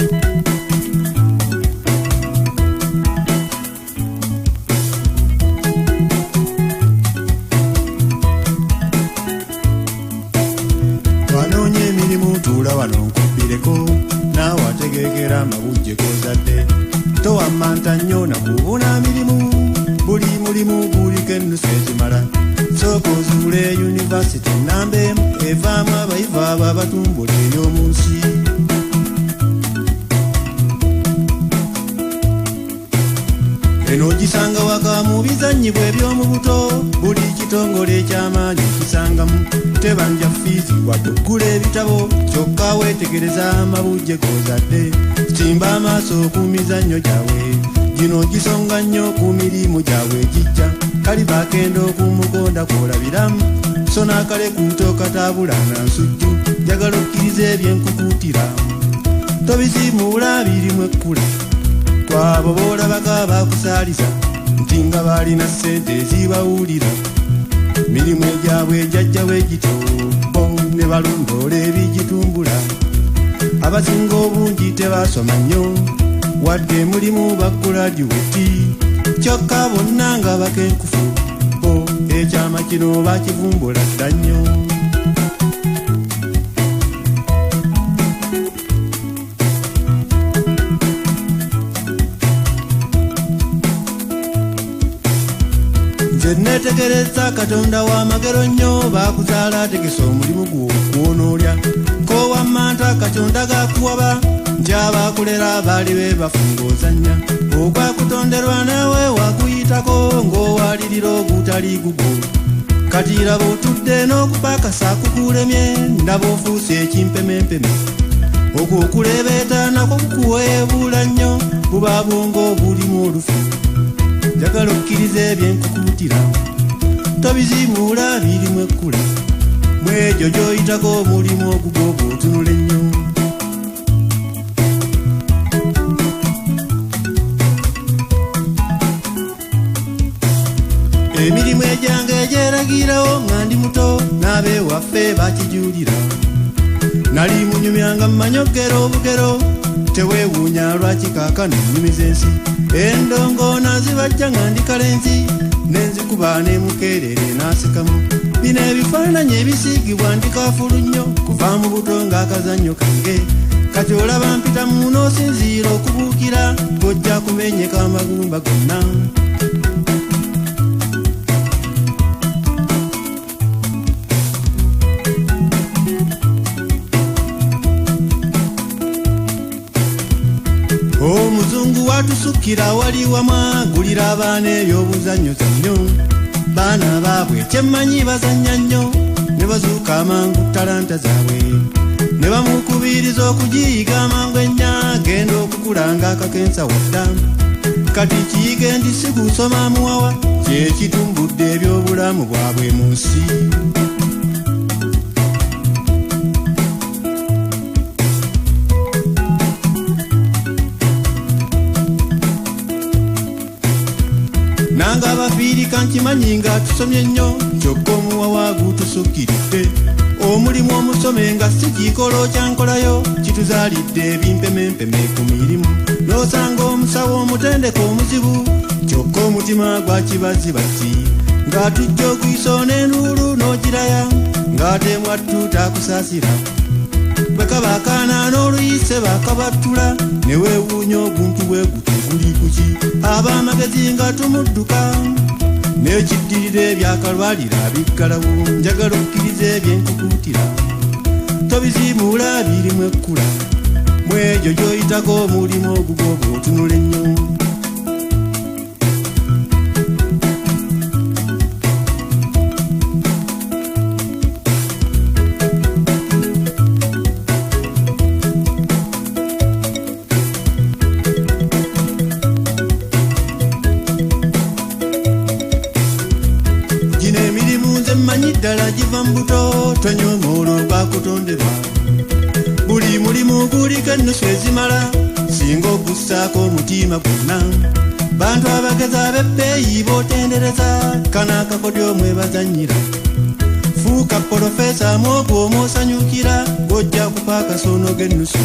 Wanoonye emirimu tuula wano nkubbireko naawe ategekera amabujje g'ozadde towamanta nnyo nakuubuna mirimu buli mulimu guliko ennusu ezimala sooka ozuule yunivasite nnamba emu evaamu abayivu abo abatumbula ey'omu nsi. Eno ogisanga waka mu bizannyibwa eby'omu buto buli kitongole eky'amaanyi kisangamu tebanja fiizi wadde oggula ebitabo kyokka weetegereza amabujje g'ozadde simba amaaso ku mizannyo gyabwe gino gisonga nnyo ku mirimu gyabwe egijja kali bakenda okumugonda kwolabiramu so n'akale kuto kataabula na nsujju njagala okkiriza ebyenkukuutira tobizimuula birimu ekkula kwabo boolabaga bakusaaliza nti nga baalina ssente ezibawulira mirimu egyabwe ejajjawo egito bo ne balondoola ebigitumbula abasinga obungi tebasoma nnyo wadde mulimu bakuladyuweti kyokka bonna nga bakenkufu bo ekyama kino bakivumbula dda nnyo. Nze neetegereza Katonda w'amagero nnyo bakuzaala ategesa omulimu gwo kwonoolya kowamanta Katonda gakuwaba nti abakulera baali be bafungozannya okwakutonderwa nawe wakuyitako ng'owalirira ogutali gugwo kati laba otudde n'okupakasa kukulemye ndaba ofuuse ekimpemempeme okwo okulebeeta nakwo kukuweebuula nnyo buba bwongo obulimu olufu njagala okkiriza ebyenkukuutira tobizimuula birimu ekkula mwegyo gy'oyitako omulimu ogugwo bw'otunula ennyo. Emirimu egyange egyeragirawo nga ndi muto n'abeewaffe bakijuulira nali munyumyanga mmanyogero obugero teweewuunya lwaki kaakano nnyumiza ensi endongo nazibajja nga ndi kalenzi nenzikuba n'emukeerere n'asekamu bino ebifaananyi ebisiigibwa ndi kaafulu nnyo kuva mu buto ng'akazannyo kange kati olaba mpita mu n'osinziira okubuukira gojja kumenyeka amagumba gonna. Omuzungu watusukira wali wamwagulira abaana ebyobuzannyo zannyo baana baabwe kyemmanyi bazannya nnyo ne bazuuka amangu talanta zaabwe ne bamukubiriza okugiyiga amangu ennya genda okukulanga akakensa wadda kati kiyige ndi si kusoma muwawa kyekitumbudde ebyobulamu bwabwe mu nsi. Nanga abafiirika nkimanyi nga tusomye nnyo kyokka omuwawa gutusukkiridde omulimu omusome nga si kikolo kyankolayo kituzaalidde ebimpemempeme ku mirimu n'osanga omusawo omutendeka omuzibu kyokka omutima gwakibazibazzi ng'atujja okuyisa n'enduulu n'ogiraya ng'ate mwattu takusaasira bwe kaba akaana n'oluyise bakabattula ne weewuunya oguntu bwe guti guli kuki ab'amagezi nga tumudduka n'ekiddirira ebyakalwalira biggalawo njagala okkiriza ebyenkukuutira tobizimuula birimu ekkula mwegyo gy'oyitako omulimu ogugwo bw'otunula ennyo. Mmanyi ddala giva mu buto tonyooma olw'okwakutonderwa buli mulimu guliko ennusu ezimala singa ogussaako omutima gwonna bantu abagezi ab'ebbeeyi b'otendereza kana akakodyo mwebazannyira fuuka polofeesa mwogwo omwosanyukira g'ojja kupa akasono g'ennusu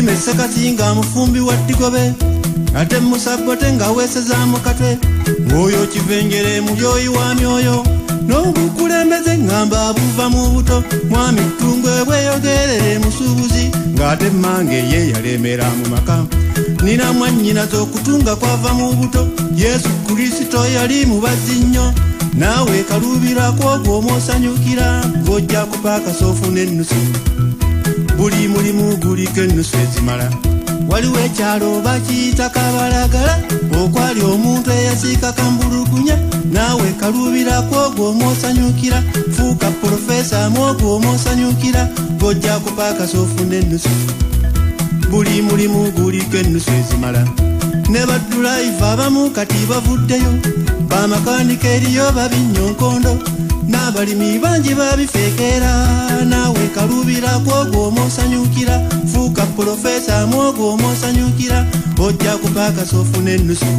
Mulime Sekatinga mufumbi wa Digobe ate musagote nga weseza mu katwe oyo kivengere mu byoyi wa myoyo n'obukulembeze ngamba buva mu buto mwami Tungwe bweyogerere musubuzi ng'ate mange ye yalemera mu maka nina mwannyina z'okutunga kwava mu buto Yesu Kristo yali mubazi nnyo naawe kalubira kwogwo omwosanyukira ng'ojja kupaaka soofu n'ennusu buli mulimu guliko ennusu ezimala waliwo ekyalo bakiyita Kabalagala okwali omuntu eyasiika kambulugunya naawe kalubira kwogwo omwosanyukira fuuka profesa mwogwo omwosanyukira ng'ojja kupaaka soofu n'ennusu buli mulimu guliko ennusu ezimala ne badulayiva abamu kati bavuddeyo bamakanika eriyo babinnyo n'abalimi bangi babifeekera naawe kalubira kwogwo omwosanyukira fuuka profesa mwogwo omwosanyukira ojja kupaaka soofu n'ennusu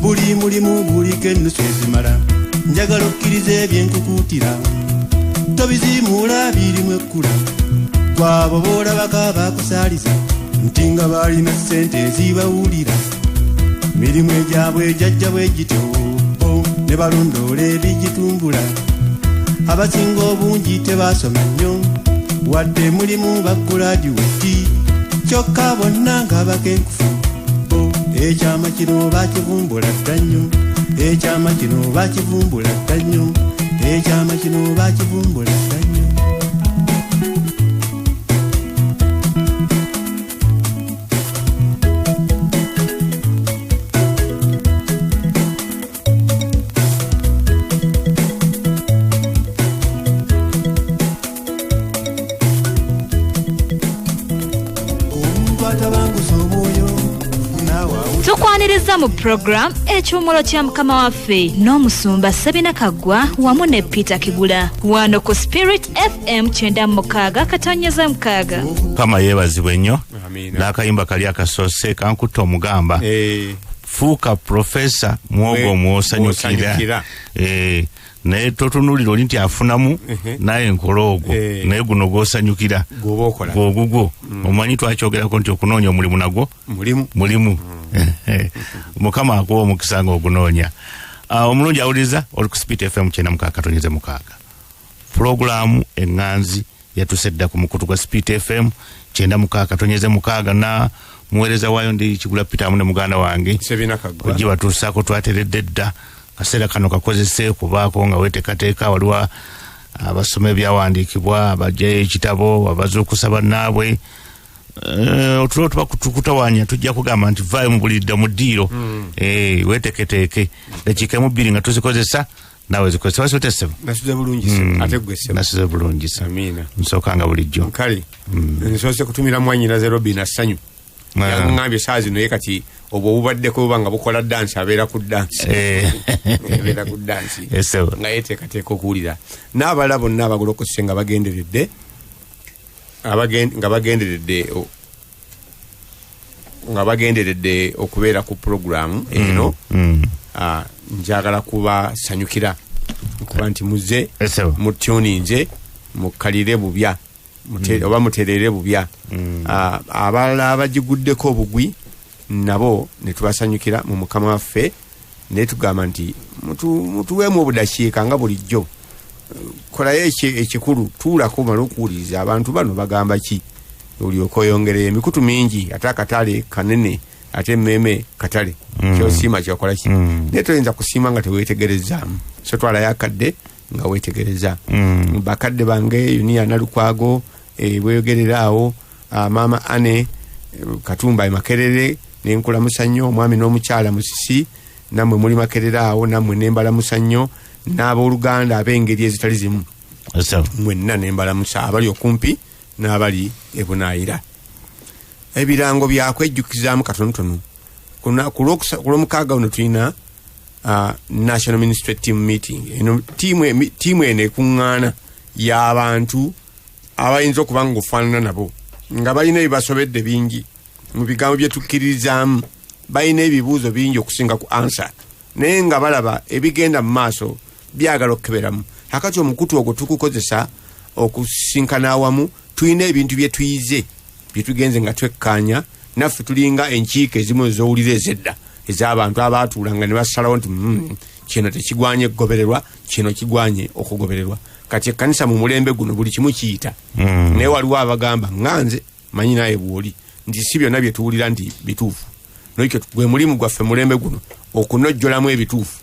buli mulimu guliko ennusu ezimala njagala okkiriza ebyenkukuutira tobizimuula birimu ekkula gwabo boolabaka bakusaaliza nti nga balina ssente ezibawulira mirimu egyabwe ejjajja bwe gityo ne balondoola ebigitumbula abasinga obungi tebasoma nnyo wadde mulimu baggulaadiweti kyokka bonna nga bakenkufu ekyama kino bakivumbula dda nnyo ekyama kino bakivumbula dda nnyo ekyama kino bakivumbula dda nnyo Tukwaniriza mu program ekyumulo kya mukama waffe n'omusumba Sabina Kaggwa wamu ne Peter Kigula wano ku Spirit FM 96.6 kama yebazibwe nnyo n'akayimba kali akasoose kankutte omugamba fuuka profesa mwogwo mwosanyukira naye totunulira oli nti afunamu naye nkola ogwo naye guno gwosanyukira gwogugwo omanyi twakyogerako nti okunoonya omulimu nagwo mulimu mukama akuwa omukisa nga ogunoonya omulungi awuliriza oli ku Spirit FM 96.6 pulogulaamu eŋŋanzi yatusedda ku mukutu gwa Spirit FM 96.6 na muweereza waayo ndi Kigula Peter amu ne muganda wange ojje batuusaako twateredde dda kaseera kano kakozese kubaako nga weetekateeka waliwo abasoma ebyawandiikibwa abajjayo ekitabo abazuukusa bannaabwe otulo tuba kutawaanya tujja kugamba nti vaayo mubulidde mu ddiiro weeteketeeke dakiika emu bbiri nga tuzikozesa naawe zikozesa wasotesebo nasuze bulungi nsookanga bulijjo kale nsoose kutumira mwanyinaze Robin assanyu yangambye saa zino ye kati obwo bubaddeko buba nga bukola dansi abeera ku dansi nga yeteekateeka okuwulira n'abalala bonna abagolokose nga bagenderedde okubeera ku puroguramu eno njagala kubasanyukira kuba nti muze mutuninze mukalire bubya oba muterere bubya abalala abagiguddeko obugwi nabo ne tubasanyukira mu mukama waffe ne tugamba nti mutuweemu obudakiika nga bulijjo kolayo ekikulu tuulako mala okuwuliriza abantu bano bagamba ki olyoka oyongere emikutu mingi ate akatale kanene ate emmeme katale kyosiima kyokola ki naye toyinza kusiima nga teweetegerezaamu so twalayo akadde nga weetegereza bakadde bange Yunia Nalukwago bweyogerera awo maama Ane Katumba Makerere nenkulamusa nnyo omwami n'omukyala Musisi nammwe muli Makerere awo nammwe nembalamusa nnyo n'abooluganda ab'engeri ezitali zimu mwenna nembalamusa abali okumpi n'abali ebunaayira ebirango byakwejjukizaamu katonotono ku lwomukaaga uno tulina National Ministry Team Meeting eno tiimu eno ekuŋŋaana y'abantu abayinza okuba nga ofaanana nabo nga balina ebibasobedde bingi mu bigambo bye tukkiririzaamu balina ebibuuzo bingi okusinga ku ansa naye nga balaba ebigenda mu maaso byagala okukeberamu akati omukutu ogwo tukukozesa okusinkana awamu tulina ebintu bye tuyize byetugenze nga twekkanya naffe tulinga enkiiko ezimu ezowulira ezedda ez'abantu abaatuulanga ne basalawo nti kino tekigwanye kugobererwa, kino kigwanye okugobererwa. Kati ekkanisa mu mulembe guno buli kimu kiyita. Naye waliwo abagamba nganze manyi naye bwoli nti si byonna bye tuwulira nti bituufu. N'ekyo gwe mulimu gwaffe mulembe guno okunojjolamu ebituufu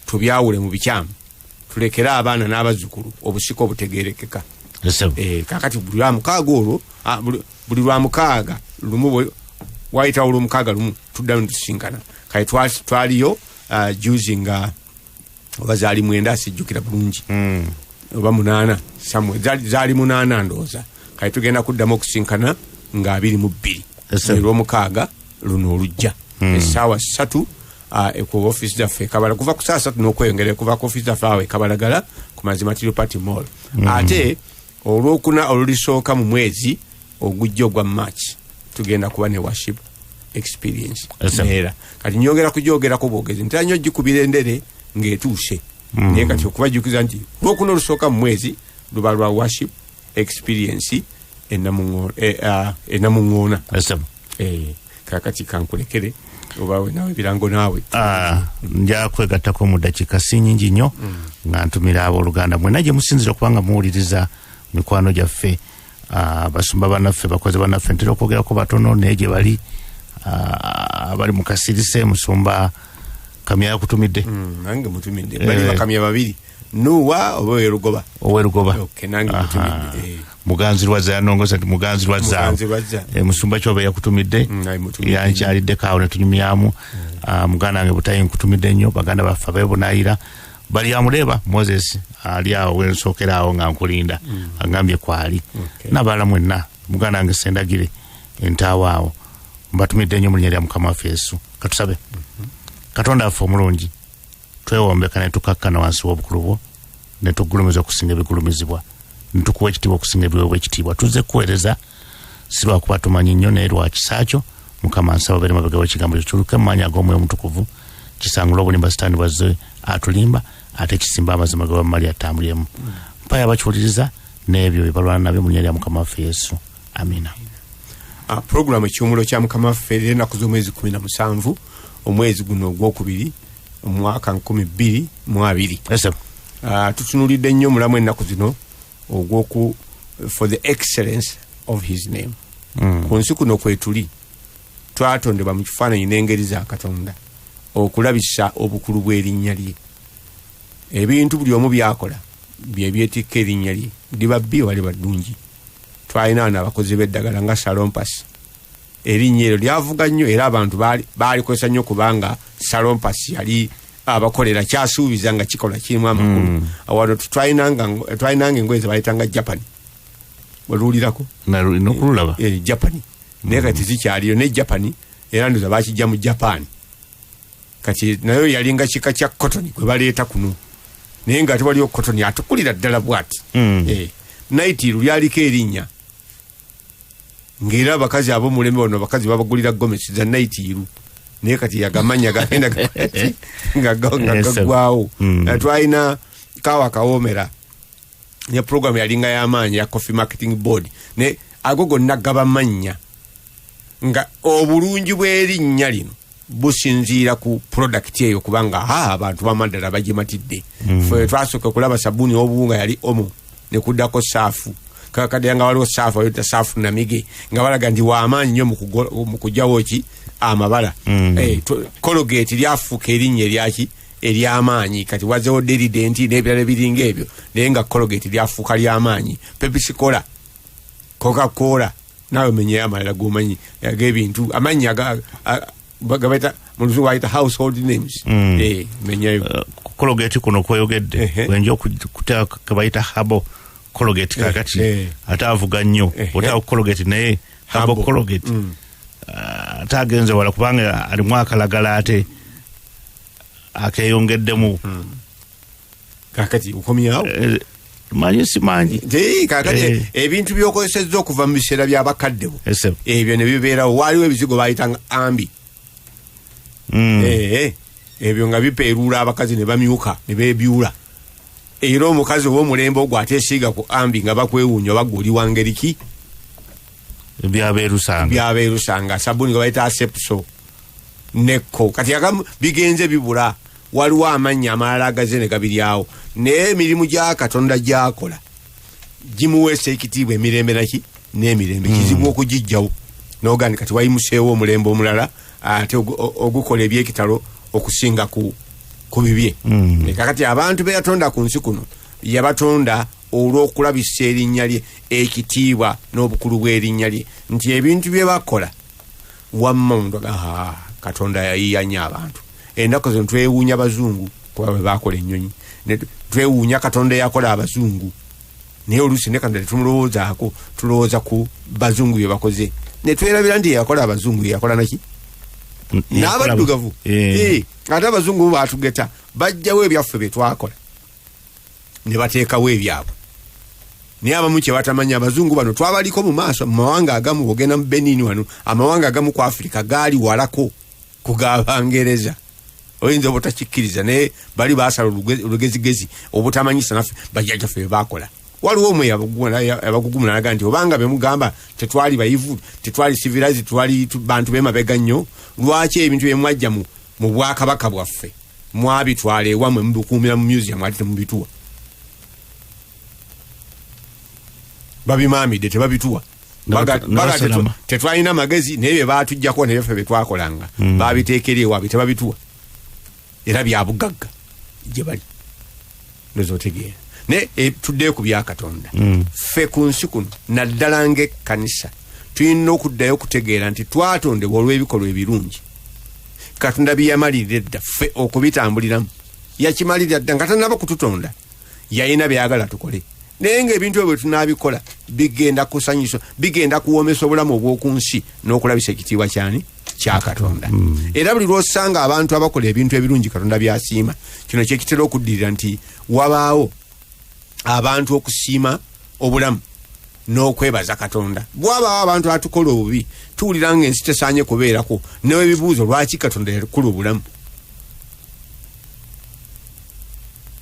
tubyawule mu bikyamu, tulekere abaana n'abazzukulu obusika obutegeerekeka. Kakati buli lwa mukaaga olwo buli lwa mukaaga lumu wayitawo olw'omukaaga lumu tuddayo tusisinkana. Kati twaliyo juzi nga obazaali 9 sijjukira bulungi oba 8 samwe zaali 8 ndowooza. Kati tugenda kuddamu okusinkana nga 22 olw'omukaaga luno olujja essaawa 3 ku office zaffe Kabala kuva ku saa 3 n'okweyongera kuva ku office zaffe awo Kabalagala ku Mazima Party Mall. Ate olwokuna olulisooka mu mwezi ogujja ogwa March tugenda kuba ne worship experience. Era kati nyongera kujogerako bwogezi ntera nnyo gikubira endere ng'etuuse. Naye kati okubajukiza nti olwokuna olusooka mu mwezi luba lwa worship experience enamuŋŋoona. Kakati kankulekere obawe nawe birango nawe. Nja kwegattako mu dakiika si nnyingi nnyo nga ntumira abooluganda mwena gye musinzira okubanga muwuliriza mikwano gyaffe. Basumba bannaffe bakozi bannaffe ntera okwogerako batono naye gye bali abali mu kasirise musumba Kamya yakutumidde. Nange mutumidde bali bakamya 2 Nuwa owerugoba. Okay, nange mutumidde. Muganzi Lwaza yanongoza nti Muganzi Lwaza. Musumba Kyobe yakutumidde. Yankyalidde kaawo ne tunyumyamu. Muganda wange Butayi nkutumidde nnyo baganda baffe abeebonayira. Bali amuleba Moses ali awo wensookera awo nga nkulinda agambye kwali. N'abalala mwenna muganda wange Sendagire entaawo awo mbatumidde nnyo mu linnya lya Mukama waffe Yesu. Katusabe. Katonda waffe omulungi twewombeka ne tukakkana wansi w'obukulu bwo ne tugulumiza okusinga ebigulumizibwa ne tukuwa ekitiibwa okusinga ebiweebwa ekitiibwa. Tuzze kuweereza si lwakuba tumanyi nnyo naye lwa kisa kyo. Mukama nsaba obeere mabega w'ekigambo kyo kyuluke mu maanyi ag'omwoyo omutukuvu kisangula obulimba sitaani bwazze atulimba ate kisimba amazima ge bamali atambuliremu. Mpayo abakiwuliriza n'ebyo bye balwana nabyo mu linnya lya Mukama waffe Yesu. Amina. Programu eky'omulo kya Mukama waffe ennaku z'omwezi 17 omwezi guno ogwokubiri omwaka 2022. Tutunulidde nnyo mulamu ennaku zino ogwoku for the excellence of his name. Ku nsi kuno kwetuli twatondebwa mu kifaananyi n'engeri za Katonda okulabisa obukulu bw'erinnya lye. Ebintu buli omu byakola bye byetikka erinnya lye liba bbi wali baddungi. Twalina abakozi b'eddagala nga Salompas. Erinnya eryo lyavuga nnyo era abantu baalikozesa nnyo kubanga Salompas yali abakolera kyasuubiza nga kikola kirimu amakulu. Awano twalinanga engoye ze bayitanga Japani. Waluulirako? Nokululaba? Japani. Naye kati zikyaliyo ne Japani era ndoza bakijja mu Japan. Kati nayo yalinga kika kya cotton gwe baleeta kuno. Naye nga tewaliyo cotton atukulira ddala bwati. Naiti lyaliko erinnya. Ngera abakazi ab'omulembe ono bakazi babagulira gomesi za naitiiru. Naye kati yagamanya gagenda nga gaggwawo. Twalina Kawa Kawomera ne program yalinga y'amaanyi ya Coffee Marketing Board. Ne ago gonna gaba mannya nga obulungi bw'erinnya lino businziira ku product eyo kubanga abantu bamaddala bagimatidde. Fwe twasooka okulaba sabuni obuwunga yali omo ne kuddako saafu. Kakadde nga waliwo saafu ayita saafu namige nga balaga nti w'amaanyi nnyo mu kugyawo ki amabala. Colgate lyafuuka erinnya eryaki ery'amaanyi. Kati wazeewo Derident n'ebirala ebiringa ebyo naye nga Colgate lyafuuka ly'amaanyi. Pepsi Cola, Coca-Cola naawe menyeyo amalala g'omanyi ag'ebintu amanyi gabayita mu luzungu bayita household names. Menyeyo Colgate kuno kweyogedde wenja okuteeka kebayita habo Colgate kakati ate avuga nnyo oteeka Colgate naye habo Colgate ate agenze wala kubanga alimu akalagala ate akeyongeddemu. Kakati ukomyawo manyi simanyi kakati ebintu by'okozesezza okuva mu biseera by'abakadde bo ebyo ne bibeerawo. Waaliwo ebizigo bayitanga ambi. Ebyo nga bipeeruula abakazi ne bamyuka ne beebyula. Era omukazi ow'omulembe ogwo ateesiiga ku ambi nga bakwewuunya oba gw'oli wa ngeri ki? byabeerusanga sabuni gabayita asepso neko kati agamu bigenze bibula waliwo amanya amalala agaze ne gabiryawo naye emirimu gya Katonda gyakola gimuweesa ekitiibwa emirembe naki n'emirembe kizibu okugijjawo n'ogani kati wayimuseewo omulembe omulala ate ogukola ebyekitalo okusinga ku bibye kakati abantu be yatonda ku nsi kuno yabatonda olw'okulabisa erinnya lye ekitiibwa n'obukulu bw'erinnya lye nti ebintu bye bakola wamma omuntu Katonda yayiyanya abantu ennaku zino twewuunya abazungu kuba bwe bakola ennyonyi twewuunya Katonda yakola abazungu naye oluusi ne Katonda tetumulowoozaako tulowooza ku bazungu bye bakoze ne twerabira nti yakola abazungu yakola naki n'abaddugavu ate abazungu bo baatugeta bajjawo ebyaffe bye twakola ne bateekawo ebyabwe naye abamu kye batamanya abazungu bano twabaliko mu maaso mu mawanga agamu bwogenda mu Benin wano amawanga agamu ku Afirika gaali walako ku g'Abangereza oyinza obutakikkiriza naye bali baasala olugezigezi obutamanyisa naffe bajjajjaffe bye baakola waliwo omwe abagugumula naga nti obanga bemugamba tetwali bayivu tetwali civilized twali bantu bemabega nnyo lwaki ebintu byemwajja mu bwakabaka bwaffe mwabitwala ewamwe mubikuumira mu museum ate temubituwa babimamidde tebabituwa tetwalina magezi naye bye baatujjako nebyofe bye twakolanga babiteekera ewaabwe tebabituwa era byabugagga gye bali ndoza otegeera naye tuddeyo ku bya Katonda ffe ku nsi kuno naddala ng'ekkanisa tulina okuddayo okutegeera nti twatondebwa olw'ebikolwa ebirungi Katonda bye yamalirira edda ffe okubitambuliramu yakimalirira dda nga tanaba kututonda yalina byayagala tukole naye ng'ebintu ebyo bwe tunaabikola bigenda kusanyusa bigenda kuwoomesa obulamu obw'oku nsi n'okulabisa ekitiibwa kyani kya Katonda era buli lw'osanga abantu abakola ebintu ebirungi Katonda byasiima kino kyekitera okuddirira nti wabaawo abantu okusiima obulamu n'okwebaza Katonda bw'abaawo abantu atukola obubi tuwulira ng'ensi tesaanye kubeerako n'ebibuuzo lwaki Katonda yakola obulamu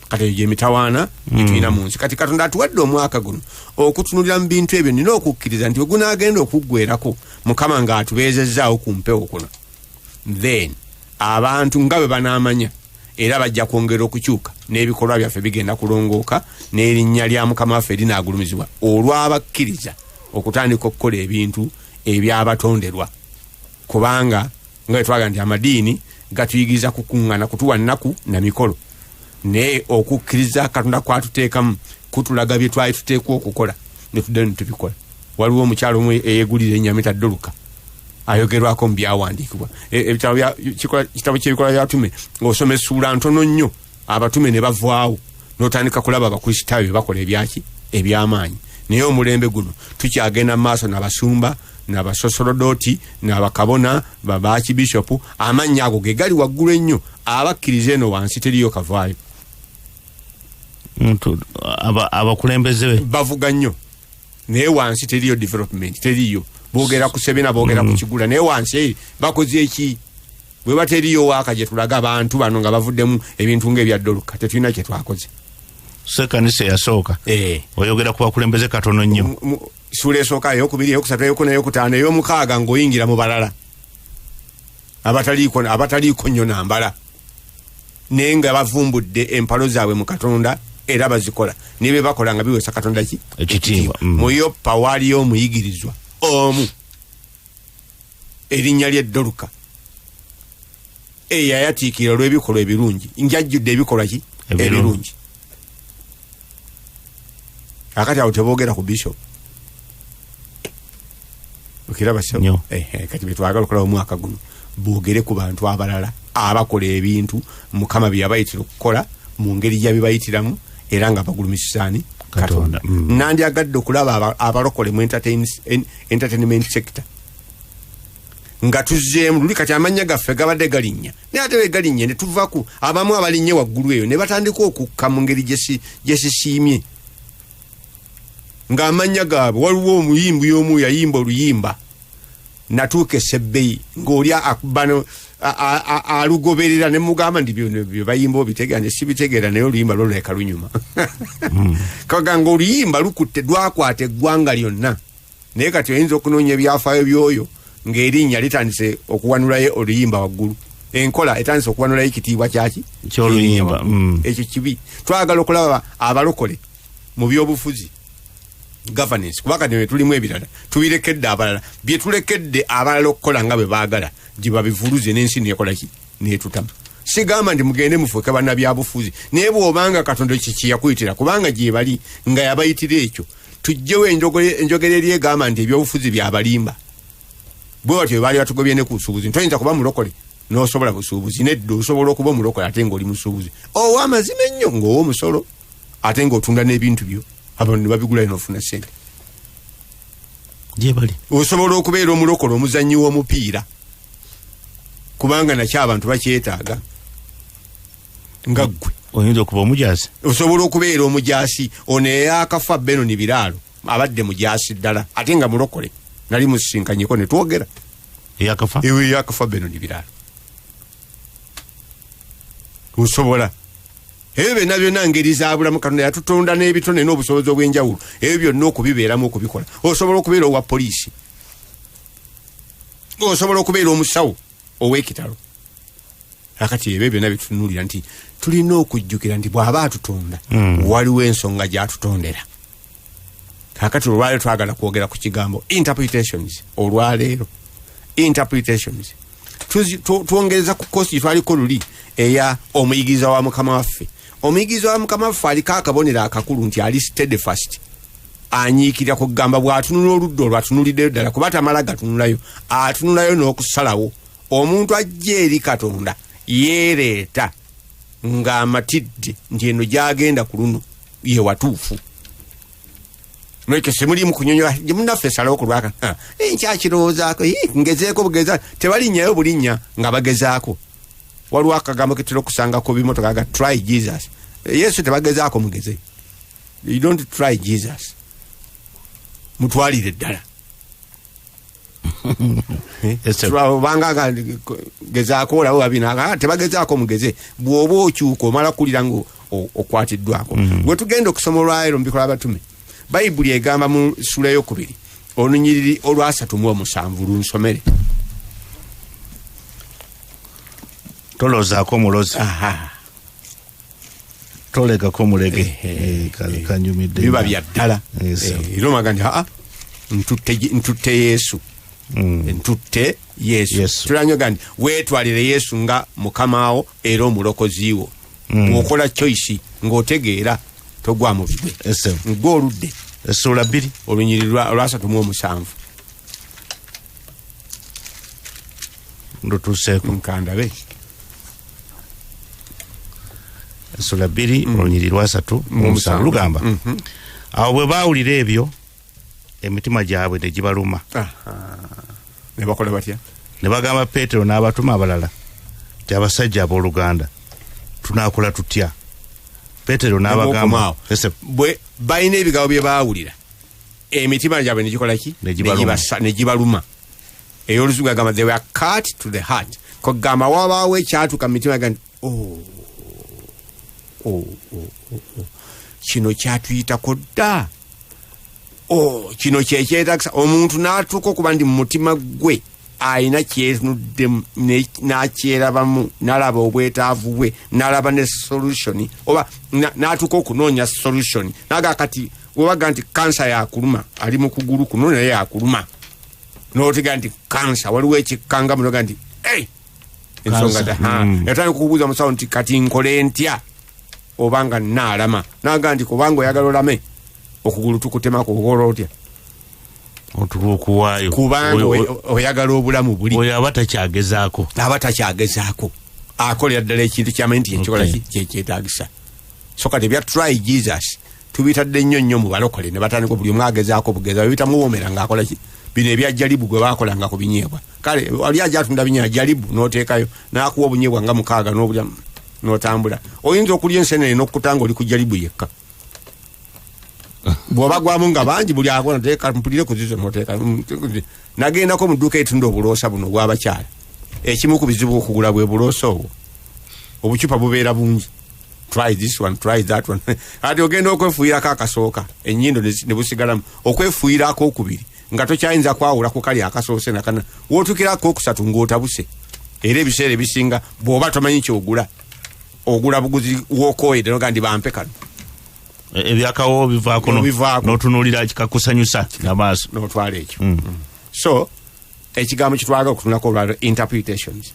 kati egyo emitawaana tulina mu nsi kati Katonda atuwadde omwaka guno okutunulira mu bintu ebyo nina okukkiriza nti ogunaagenda okuggwerako Mukama ng'atubeezezzaawo ku mpewo kuno then abantu nga bwe banaamanya era bajja kwongera okukyuka n'ebikolwa byaffe bigenda kulongooka n'erinnya lya Mukama waffe linaagulumizibwa olw'abakkiriza okutandika okukola ebintu ebyabatonderwa kubanga nga bwe twaga nti amadiini gatuyigiriza kukuŋŋaana kutuwa nnaku na mikolo naye okukkiriza Katonda kwatuteekamu kutulaga bye twali tuteekwa okukola ne tudde ne tubikola waliwo omukyalo omwe eyeegulira ennyamita Doluka ayogerwako mu byawandiikibwa ekitabo ky'ebikola by'abatume ng'osoma essuula ntono nnyo abatume ne bavaawo n'otandika kulaba abakristaayo bye bakola ebyaki eby'amaanyi naye omulembe guno tukyagenda mu maaso n'abasumba n'abasosolodooti n'abakabona baakibishopu amannya ago ge gali waggulu ennyo abakkiriza eno wansi teriyo kavaayo abakulembeze bavuga nnyo naye wansi teriyo development teriyo boogera ku Sebena boogera ku Kigula naye wansi bakoze eki bwe bateriyo waaka gye tulaga abantu bano nga bavuddemu ebintu ng'ebya Doluka tetulina kye twakoze sekanisa yasooka oyogera ku bakulembeze katono nnyo sura esooka eyokubiri eyokusatu eyokuna eyokutaano ey'omukaaga ng'oyingira mu balala abataliiko nnyo nambala naye nga bavumbudde empalo zaabwe mu Katonda era bazikola naye bye bakola nga biweesa Katonda ki ekitiibwa mu Yoppa waaliyo omuyigirizwa omu erinnya lye Doluka eyayatiikira olw'ebikolwa ebirungi njajjudde ebikolwa ki ebirungi akati awo teboogera ku bishop okiraba so kati betwagala okukola omwaka guno boogere ku bantu abalala abakola ebintu Mukama bye yabayitira okukola mu ngeri gye bibayitiramu era nga bagulumisaani Katonda nandyagadde okulaba abalokole mu entertainment sector nga tuzzeemu luli kati amanya gaffe gabadde galinnya naye ate bwe galinnya ne tuvaku abamu abalinnye waggulu eyo ne batandika okukka mu ngeri gye sisiimye ng'amanya gaabwe waliwo omuyimbi y'omu yayimba oluyimba natuuka esebbeyi ng'oli akubano alugoberera ne mugamba nti bye bayimba obitegeera ne sibitegeera naye oluyimba loleka lunyuma kaga ng'oluyimba lukutte lwakwata eggwanga lyonna naye kati oyinza okunoonya ebyafaayo byoyo ng'erinnya litandise okuwanulayo oluyimba waggulu, enkola etandise okuwanulayo ekitiibwa kyaki ky'oluyimba. Ekyo kibi. Twagala okulaba abalokole mu byobufuzi governance, kubanga ne tulimu ebirala tubirekedde abalala bye tulekedde abalala okukola nga bwe baagala gye babivuluze n'ensi neekola ki neetutama. Sigamba nti mugende mufuuke bannabyabufuzi naye bw'obanga Katonda kiki yakuyitira, kubanga gye bali nga yabayitira ekyo, tujjewo enjogera eri egamba nti ebyobufuzi byabalimba. Bwe batyo bwe baali batugobye ne ku busuubuzi. Toyinza kuba mulokole n'osobola busuubuzi, nedda osobola okuba omulokole ate ng'oli musuubuzi ow'amazima ennyo ng'ow'omusolo ate ng'otunda n'ebintu byo abantu ne babigulayo n'ofuna ssente. Gye bali osobola okubeera omulokole omuzannyi w'omupiira kubanga nakyo abantu bakyetaaga nga ggwe. Oyinza okuba omujaasi. Osobola okubeera omujaasi. Ono eyakafa Benoni Biraalo abadde mujaasi ddala ate nga mulokole. Nali musisinkanyeko ne twogera. Eyakafa? Ewe eyakafa Benoni Biraalo. Osobola. Ebyo byonna ngeri za bulamu Katonda yatutonda n'ebitone n'obusobozi obw'enjawulo. Ebyo byonna okubibeeramu okubikola. Osobola okubeera owa poliisi. Osobola okubeera omusawo ow'ekitalo. Akati ebyo byonna bitunuulira nti tulina okujjukira nti bw'aba atutonda waliwo ensonga gy'atutondera. Kakati olwaleero twagala kwogera ku kigambo interpretations. Olwaleero interpretations twongereza ku kosi twaliko luli eya omuyigiza wa Mukama waffe. Omuyigiza wa Mukama waffe aliko akabonero akakulu nti ali steadfast, anyiikira ku kugamba bw'atunula oludda olwatunuliddeyo ddala kuba tamala gatunulayo, atunulayo n'okusalawo. Omuntu ajja eri Katonda yeereeta ng'amatidde nti eno gy'agenda ku luno ye watuufu. Mweke simulimu kunyonyola munaffe salawo ku lwaka nkyakirowoozaako ngezeeko bugeza tebalinnyayo bulinnya nga bagezaako. Waliwo akagambo ke tulina okusangako bimotoka ga try Jesus. Yesu tebagezaako mugeze. You don't try Jesus. Mutwalire ddala. Banga gezaako olawo babina tebagezaako mugeze. Bw'oba okyuka omala kulira ngo okwatiddwako. Bwe tugenda okusoma olwaleero mu Bikola by'Abatume, Bayibuli egamba mu ssula ey'okubiri olunyiriri olwa 37 lunsomere. Tolozaako mulozi. Tolegako mulege. Kanyumidde. Biba bya ddala. Era magandi ntutte Yesu. Ntutte Yesu. Tulanyoga nti weetwalire Yesu nga Mukama wo era omulokozi wo. Okola choice ng'otegeera togwa mu bigwe. Ng'o oludde. Essula 2 olunyiriri olwa 37. Ndutuseeko nkandabe. Essula 2 olunyiriri lwa 37 lugamba. Awo bwe baawulira ebyo emitima gyabwe ne gibaluma. Ne bakola batya? Ne bagamba Peetero n'abatuma abalala ti abasajja abooluganda tunaakola tutya? Peetero n'abagamba bwe balina ebigabo bye baawulira emitima gyabwe ne gikola ki? Ne gibaluma. Ey'Oluzungu agamba they were cut to the heart. Kugamba wabaawo ekyatuka mu mitima gandi kino kyatuyitako dda. Kino kyekyetagisa omuntu n'atuuka okuba ndi mu mutima gwe ayina kyenuddemu n'akyerabamu n'alaba obwetaavu bwe n'alaba ne solution oba n'atuuka okunoonya solution naga kati webaga nti kansa yakuluma ali mu kugulu kuno naye yakuluma n'otega nti kansa waliwo ekikkanga munoga nti ensonga yatandika okubuuza musawo nti kati nkole ntya obanga naalama naga nti kubanga oyagala olame okugulu tukutemako okola otya otukuwaayo kubanga oyagala obulamu buli oyo abatakyagezaako akolera ddala ekintu kyamayi nti ekikola kyekyetagisa. So kati ebya try Jesus tubitadde nnyo mu balokole ne batandika buli omu agezaako bugeza bebitamuwoomera ng'akola ki bino ebya jalibu gwe baakolanga ku binyeebwa. Kale wali ajja atunda binyeebwa jalibu n'oteekayo n'akuwa obunyeebwa nga 6 n'obulya n'otambula. Oyinza okulya ensenene n'okutanga oli ku jalibu yekka. Bw'oba gwamu nga bangi buli akona teeka mpulire ku zizo n'oteeka. Nagendako mu dduuka etunda obuloosa buno obw'abakyala. Ekimu ku bizibu okugula bwe buloosa obwo. Obucupa bubeera bungi. Try this one, try that one. Ati ogenda okwefuuyirako akasooka ennyindo ne busigalamu okwefuuyirako okubiri nga tokyayinza kwawula ku kali akasoose nakana wotukirako okusatu ng'otabuse era ebiseera ebisinga bw'oba tomanyi kyogula ogula buguzi w'okooyedde noga ndi bampe kano ebyakawo bivaako n'otunuulira kikakusanyusa n'amaaso n'otwala ekyo so ekigambo kitwagala okutunulako olwaliro interpretations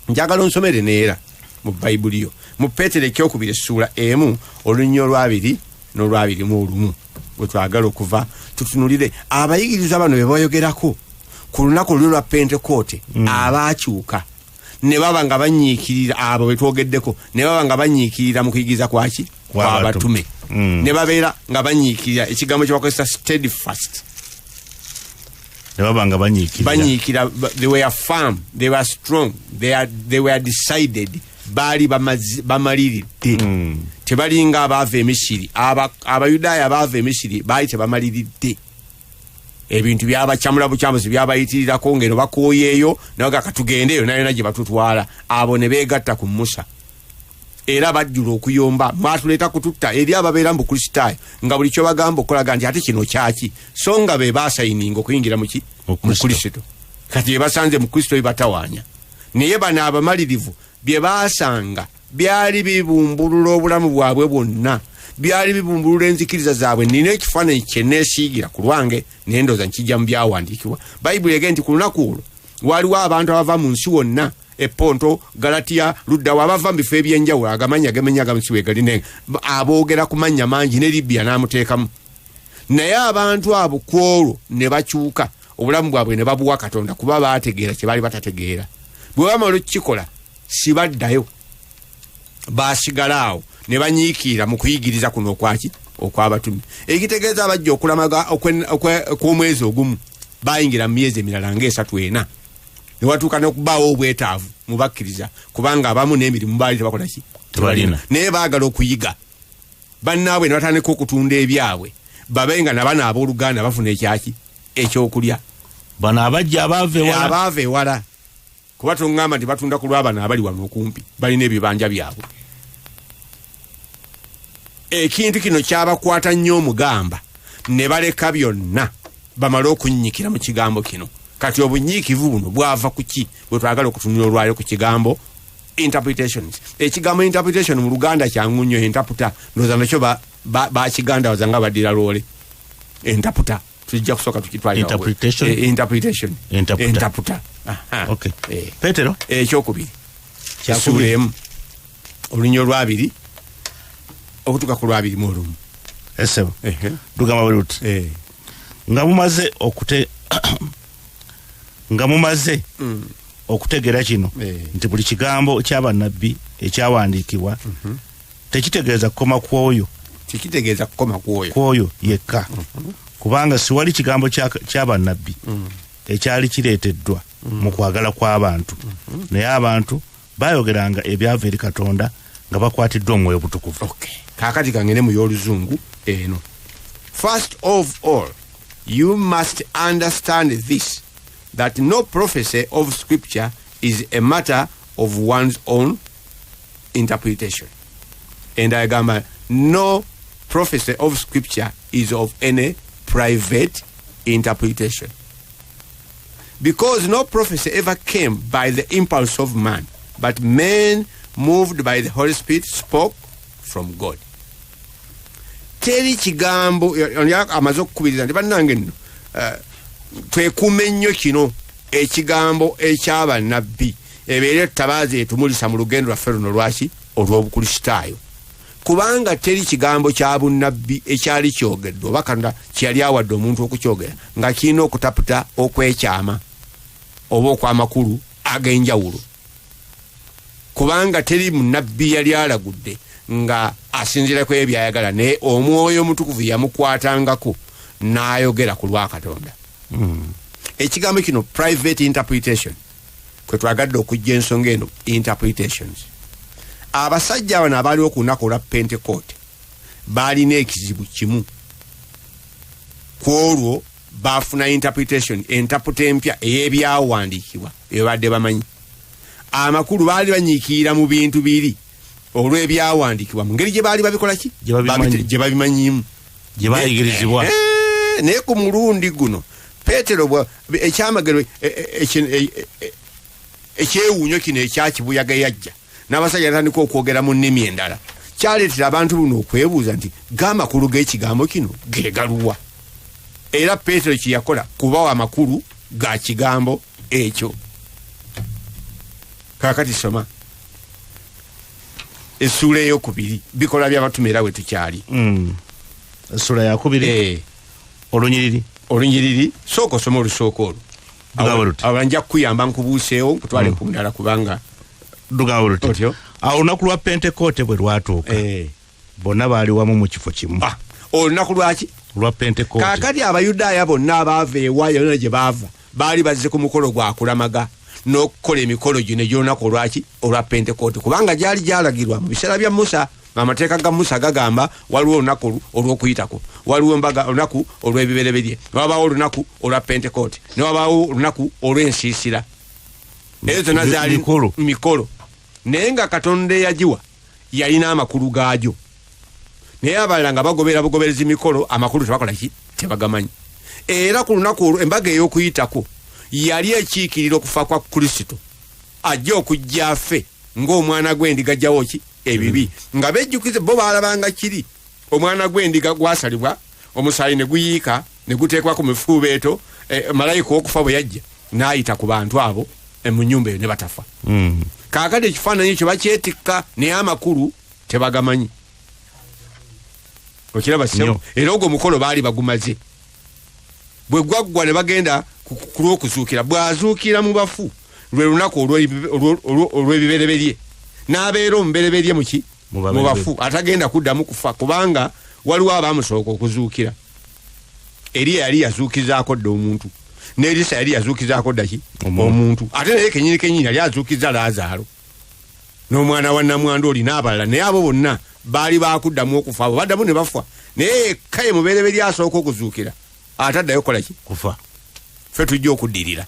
njagala onsomere neera mu bayibuli yo mu Peetero ekyokubiri essuula 1 olunnyo olwabiri n'olwabiri mu olumu bwe twagala okuva tutunulire abayigiriza bano be bayogerako ku lunaku lulwo lwa Pentekote abaakyuka ne baba nga banyiikirira abo be twogeddeko ne baba nga banyiikirira mu kuyigiriza kwaki kw'abatume ne babeera nga banyiikirira ekigambo kye bakozesa steadfast ne baba nga banyiikira they were firm, they were strong, they were decided, baali bamaliridde tebalinga abaava e Misiri abayudaaya abaava e Misiri baali tebamaliridde ebintu byabacamula bucambuzi byabayitirirako ngeno bakooyeeyo naga katugendeeyo nayo gye batutwala abo ne beegatta ku Musa era bajjula okuyomba mwatuleeta kututta eri ababeera mu Bukristaayo nga buli kyo bagamba okolaga nti ate kino kyaki so nga be baasayininga okuyingira mu Kristo kati bye basanze mu Kristo batawaanya naye bano abamalirivu bye baasanga byali bibumbulula obulamu bwabwe bwonna byali bibumbulula enzikiriza zaabwe nina ekifaananyi kye neesiigira ku lwange nendoza nkijja mu byawandiikibwa bayibuli ege nti ku lunaku olwo waliwo abantu abava mu nsi wonna Eponto, Galatiya, Ludda wabava mu bifo ebyenjawulo agamanya gamenya gamusiwe galine aboogera ku mannya mangi ne Libya n'amuteekamu naye abantu abo kwolwo ne bakyuka obulamu bwabwe ne babuwa Katonda kuba baategeera kye baali batategeera bwe bamala okukikola si baddayo baasigala awo ne banyiikira mu kuyigiriza kuno okwaki okw'abatumi ekitegeeza abajja okulamaga okw'omwezi ogumu bayingira mu myezi emirala ng'esatu-ena ne watuuka n'okubaawo obwetaavu mu bakkiriza kubanga abamu n'emirimu baali tebakola ki tebalina naye baagala okuyiga bannaabwe ne batandika okutunda ebyabwe babe nga nabana abooluganda bafuna ekyaki ekyokulya bano abajja abaava ewala kuba tongamba nti batunda ku lwabano abali wano okumpi balina ebibanja byabwe ekintu kino kyabakwata nnyo omugamba ne baleka byonna bamale okunnyikira mu kigambo kino kati obunyiikivu buno bwava ku ki bwe twagala okutunula olwaliro ku kigambo interpretations ekigambo interpretation mu Luganda kyangu nnyo interpreter ndoza nakyo bakiganda wazanga badira loole interpreter tujja kusooka tukitwalira interpreter okay Petero ekyokubiri kyasula emu olunnyo olwabiri okutuuka ku lwabiri mu olumu esebo tugamba bwe luti nga mumaze okutegeera kino nti buli kigambo ky'abannabbi ekyawandiikibwa tekitegeeza kukoma kwoyo yekka kubanga siwali kigambo ky'abannabbi ekyali kireeteddwa mu kwagala kw'abantu naye abantu bayogeranga ebyava eri Katonda nga bakwatiddwa omwoyo butukuvu kaakati kangene mu y'oluzungu eno first of all you must understand this that no prophecy of scripture is a matter of one's own interpretation. And I gamba, no prophecy of scripture is of any private interpretation. Because no prophecy ever came by the impulse of man, but men moved by the Holy Spirit spoke from God. Teri kigambo amaze okukubiriza nti bannange nno twekuume nnyo kino ekigambo eky'abannabbi ebeera ettabaaza etumulisa mu lugendo lwaffe luno lwaki olw'obukristaayo kubanga teri kigambo kya bunnabbi ekyali kyogeddwa oba Katonda kyeyali awadde omuntu okukyogera nga kirina okutaputa okwekyama oba okw'amakulu ag'enjawulo kubanga teri munnabbi yali alagudde nga asinziirako ebyayagala naye omwoyo omutukuvu yamukwatangako n'ayogera ku lwa Katonda. Ekigambo kino private interpretation kwe twagadde okujja ensonga eno interpretations. Abasajja bano abaaliwo ku lunaku olwa Pentekote baalina ekizibu kimu ku olwo baafuna interpretation entaputa empya ey'ebyawandiikibwa ebadde bamanyi amakulu baali banyiikirira mu bintu biri olw'ebyawandiikibwa mu ngeri gye baali babikola ki gye babimanyiimu gye baayigirizibwa naye ku mulundi guno Petero ekyamagero ekyewuunyo kino ekyakibuyaga yajja n'abasajja natandika okwogera mu nnimi endala kyaleetera abantu buno okwebuuza nti g'amakulu g'ekigambo kino geegaluwa era Petero kyeyakola kubawa amakulu ga kigambo ekyo. Kaakati soma essula ey'okubiri bikola by'abatume era we tukyali. Essula ya kubiri olunyiriri sooka osoma olusooka olwo abanja kukuyamba nkubuuseewo nkutwale ku ndala kubanga lugabo luti awo olunaku lwa Pentekote bwe lwatuuka bonna baali wamu mu kifo kimu. Olunaku lwaki? Lwa Pentekote. Kaakati Abayudaaya bonna abaava ewaayo yonna gye baava baali bazze ku mukolo gwa kulamaga n'okukola emikolo gino egy'olunaku olwaki olwa Pentekote kubanga gyali gyalagirwa mu biseera bya Musa. Amateeka ga Musa gagamba waliwo olunaku olw'okuyitako, waliwo olunaku olw'ebibereberye, wabaawo olunaku olwa Pentekote, ne wabaawo olunaku olw'ensiisira. Ezo zonna zaali mikolo. Naye nga Katonda eyagiwa yalina amakulu gaagyo. Naye abalala nga bagobera bugoberezi mikolo amakulu tebakola ki? Tebagamanyi. Era ku lunaku olwo embaga ey'okuyitako yali ekiikirira okufa kwa Kristo ajja okujja afe ng'omwana gw'endiga gyawo ki? Ebibi nga bejjukize bo balabanga kiri omwana gw'endiga gwasalibwa omusaayi ne guyiika ne guteekwa ku mifuubeeto malayika okufa bwe yajja n'ayita ku bantu abo mu nnyumba eyo ne batafa. Kaakati ekifaananyi ekyo bakyetikka naye amakulu tebagamanyi. Okiraba ssebo era ogwo omukolo baali bagumaze bwe gwaggwa ne bagenda ku lw'okuzuukira bw'azuukira mu bafu lwe lunaku olw'ebibereberye n'abeera omubereberye muki mu bafu atagenda kuddamu kufa kubanga waliwo abaamusooka okuzuukira. Eriya yali yazuukizaako dda omuntu ne Erisa yali yazuukizaako ddaki omuntu ate naye kenyini yali azuukiza Laazaalo n'omwana wa nnamwandu oli n'abalala naye abo bonna baali baakuddamu okufa abo baddamu ne bafa naye yekka ye mubereberye asooka okuzuukira ataddayo kukola ki? Kufa. Ffe tujja okuddirira.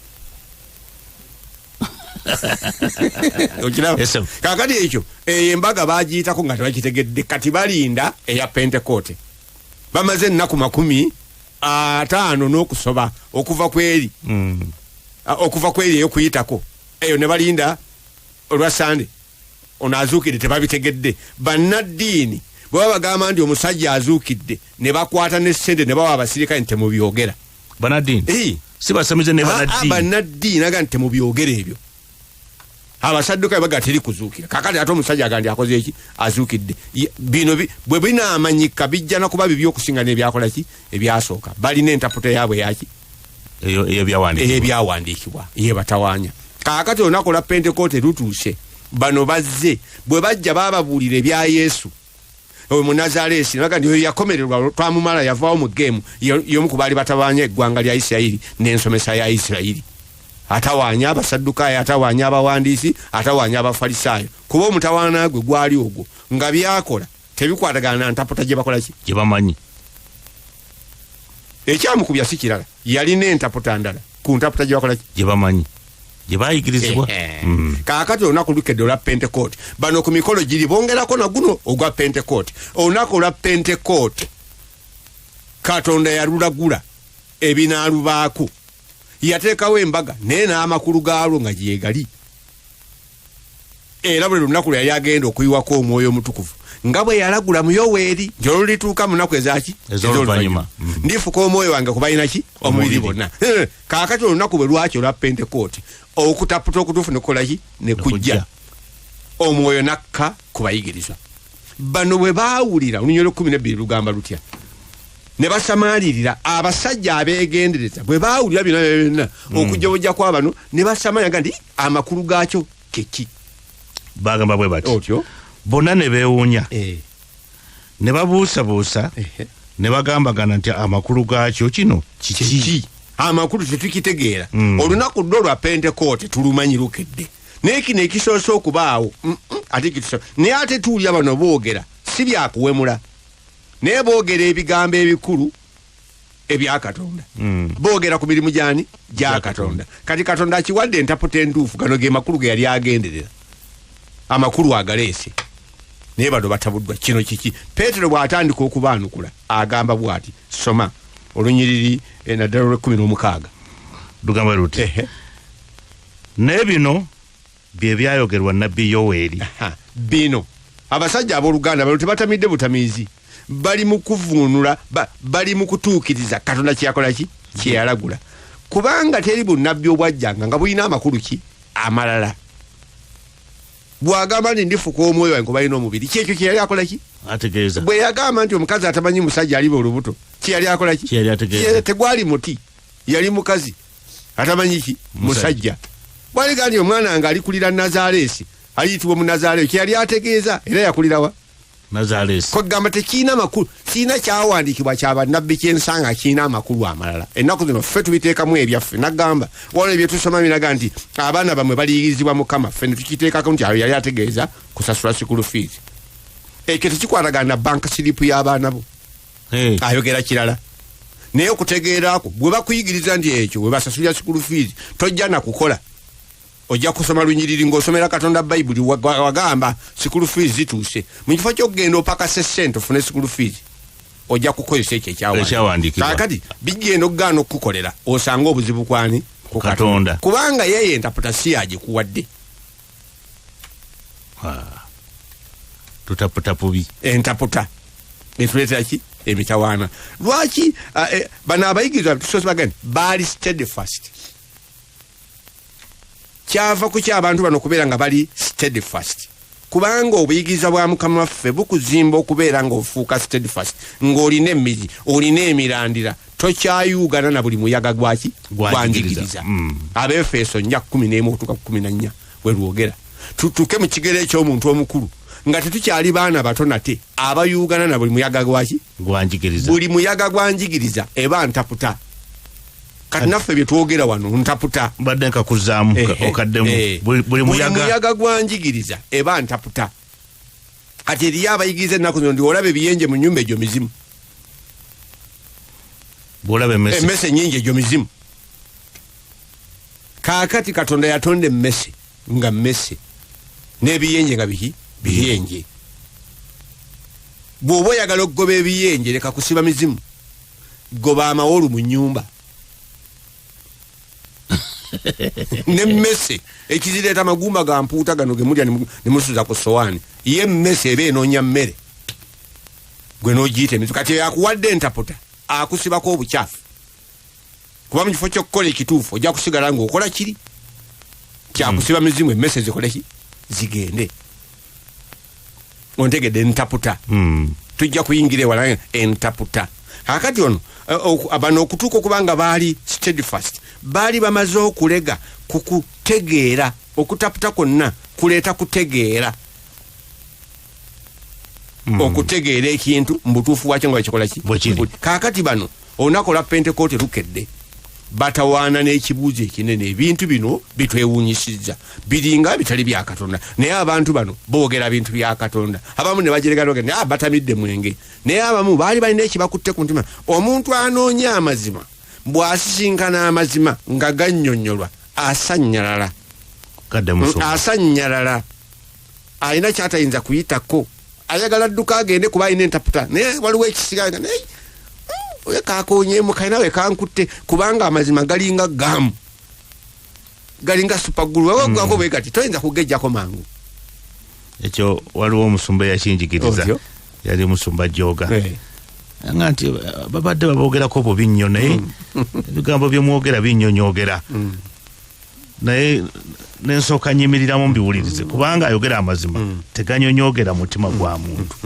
Kaakati ekyo embaga bagiyitako nga tebakitegedde kati balinda eya Pentekote bamaze ennaku 50 n'okusoba okuva kweri ey'okuyitako eyo ne balinda olwa Sande ono azuukidde tebabitegedde. Bannaddiini bwe babagamba nti omusajja azuukidde ne bakwata n'essente ne bawa abasirikale nti temubyogera. Bannaddiini si basamize ne bannaddiini aga nti temubyogera ebyo. Abasadduka baga teri kuzuukira. Kakati ate omusajja agandi akoze eki azuukidde. Bino bwe binaamanyika bijja na kuba bibi okusinga n'ebyakola ki ebyasooka. Balina entaputa yaabwe yaki eyo ebyawandiikibwa ye batawaanya. Kaakati olunaku lwa Pentekote lutuuse bano bazze bwe bajja baababuulira ebya Yesu oyo Munnazaaleesi naga ndi yakomererwa twamumala yavaawo mu geemu y'omu ku baali batawaanya eggwanga lya Isirayiri n'ensomesa ya Isirayiri. Atawaanya Abasaddukaayo, atawaanya abawandiisi, atawaanya Abafalisaayo kuba omutawaana gwe gwali ogwo nga byakola tebikwatagana na ntaputa gye bakola ki gye bamanyi. Ekyamukubya si kirala yalina entaputa ndala ku ntaputa gye bakola ki gye bamanyi gye baayigirizibwa. Kaakati olunaku lukedde olwa Pentekote bano ku mikolo giri bongerako na guno ogwa Pentekote. Olunaku olwa Pentekote Katonda yalulagula ebinaalubaako yateekawo embaga naye n'amakulu gaalwo nga gyegali. Era buli lunaku lwe yali agenda okuyiwako Omwoyo Omutukuvu nga bwe yalagula mu Yoweeri nti olulituuka mu nnaku ezaki ez'oluvannyuma ndifuka Omwoyo wange ku balina ki omubiri bonna. Kaakati olunaku bwe lwaki olwa Pentekote okutaputa okutuufu ne kukola ki ne kujja Omwoyo nakka ku bayigirizwa. Bano bwe baawulira Olunyolo 12 lugamba lutya ne basamaalirira abasajja abeegendereza bwe baawulira byonna okujja bujja kw'abano ne basamaalira nti amakulu gaakyo keki. Bagamba bwe bati otyo bonna ne beewuunya ne babuusabuusa ne bagambagana nti amakulu gaakyo kino kiki. Amakulu tetukitegeera. Olunaku lwo lwa Pentekote tulumanyi lukedde naye kino ekisoose okubaawo ate kituso naye ate tuulya bano boogera si byakuwemula naye boogera ebigambo ebikulu ebya Katonda. Boogera ku mirimu gyani gya Katonda. Kati Katonda akiwadde entaputa entuufu gano ge makulu ge yali agenderera amakulu agaleese naye bano batabuddwa. Kino kiki? Peetero bw'atandika okubaanukula agamba bw'ati soma olunyiriri naddala olw'16 lugamba luti nebino bye byayogerwa nabbi Yoweri bino abasajja abooluganda bano tebatamidde butamiizi bali mu kuvuunula bali mu kutuukiriza Katonda kyakola ki kyeyalagula kubanga teri bunnabbi obwajjanga nga bulina amakulu ki amalala bwagamba nti ndifuka omwoyo wange balina omubiri kyekyo kyeyali akola ki ategeeza bwe yagamba nti omukazi atamanyi musajja aliba olubuto kyeyali akola ki tegwali muti yali mukazi atamanyi ki musajja bwaliga nti omwana nga alikulira Nazaaleesi ayitibwa mu Nazaaleesi kyeyali ategeeza era yakulirawa Nazaaleesi kwegamba tekiina amakulu kiina kyawandiikibwa kyabannabbi kyensanga kiina amakulu amalala ennaku zino ffe tubiteekamu ebyaffe nagamba waliwo ebyetusoma binaga nti abaana bamwe baliyigirizibwa Mukama ffe netukiteekako nti ayo yali ategeeza kusasula school fees ekyo tekikwatagana na bank silipu y'abaana bo ayogera kirala naye okutegeerako bwe bakuyigiriza nti ekyo bwe basasulira school fees tojja nakukola ojja kusoma lunyiriri ng'osomera Katonda Bayibuli wagamba school fees zituuse mu kifo ky'okugenda opakasa essente ofune school fees ojja kukozesa ekyo ekyawandiikibwa kakati bigenda okugaana okukukolera osanga obuzibu kwani ku Katonda kubanga yeye entaputasiyo agikuwadde tutaputapubi entaputa netuleetera ki emitawaana lwaki bano abayigirizwa tusoose bagani baali steadfast kyava ku ky'abantu bano okubeera nga bali steadfast kubanga obuyigiriza bwa Mukama waffe bukuzimba okubeera ng'ofuuka steadfast ng'olina emmiri olina emirandira tokyayuugana na buli muyaga gwaki gwanjigiriza Abaefeso 11 okutuuka ku 14 bwe lwogera tutuuke mu kigero eky'omuntu omukulu nga tetukyali baana bato nate abayuugana na buli muyaga gwaki gwanjigiriza buli muyaga gwanjigiriza eba ntaputa kati naffe byetwogera wano ntaputa mbadde nkakuzaamu okaddemu buli muyaga gwanjigiriza eba ntaputa kati eriyo abayigiriza ennaku zino ndi olaba ebiyenje mu nnyumba egyo mizimu bwolaba emmese nyingi egyo mizimu kaakati Katonda yatonda emmese nga mmese n'ebiyenje nga biyenje bw'oba oyagala okugoba ebiyenje leka kusiba mizimu goba amawolu mu nnyumba nemmese ekizireeta amagumba ga mpuuta gano gemulya nemusuza ku sowaani ye emmese eba enoonya mmere gwe n'ogiyita emizimu kati yakuwadde entaputa akusibako obukyafu kuba mu kifo ky'okukola ekituufu ojja kusigala ng'okola kiri kyakusiba mizimu emmese zikoleki zigende ontegedde entaputa tujja kuyingira ewala entaputa akati ono bano okutuuka okubanga baali steadfast baali bamaze okulega ku kutegeera okutaputa kwonna kuleeta kutegeera okutegeera ekintu mu butuufu bwakyo nga bakikola ki kaakati bano olunaku olwa Pentekote lukedde batawaana n'ekibuuzo ekinene ebintu bino bitwewuunyisizza biringa bitali bya Katonda naye abantu bano boogera bintu bya Katonda abamu ne bajeregana batamidde mwenge naye abamu baali balina ekibakutte ku ntima omuntu anoonya amazima bw'asisinkana amazima nga gannyonnyolwa asannyalala alina kyatayinza kuyitako ayagala dduka agende kuba alina entaputa naye waliwo ekisigaga naye oyo kakonyeemu kalina we kankutte kubanga amazima galinga gamu galinga supagulu wewagwako bwe kati toyinza kugejjako mangu ekyo waliwo omusumba yakinjigiriza yali musumba Joga nga nti babadde baboogerako bubi nnyo naye ebigambo byemwogera binnyonyogera naye nensooka nyimiriramu mbiwulirize kubanga ayogera amazima teganyonyogera mutima gwa muntu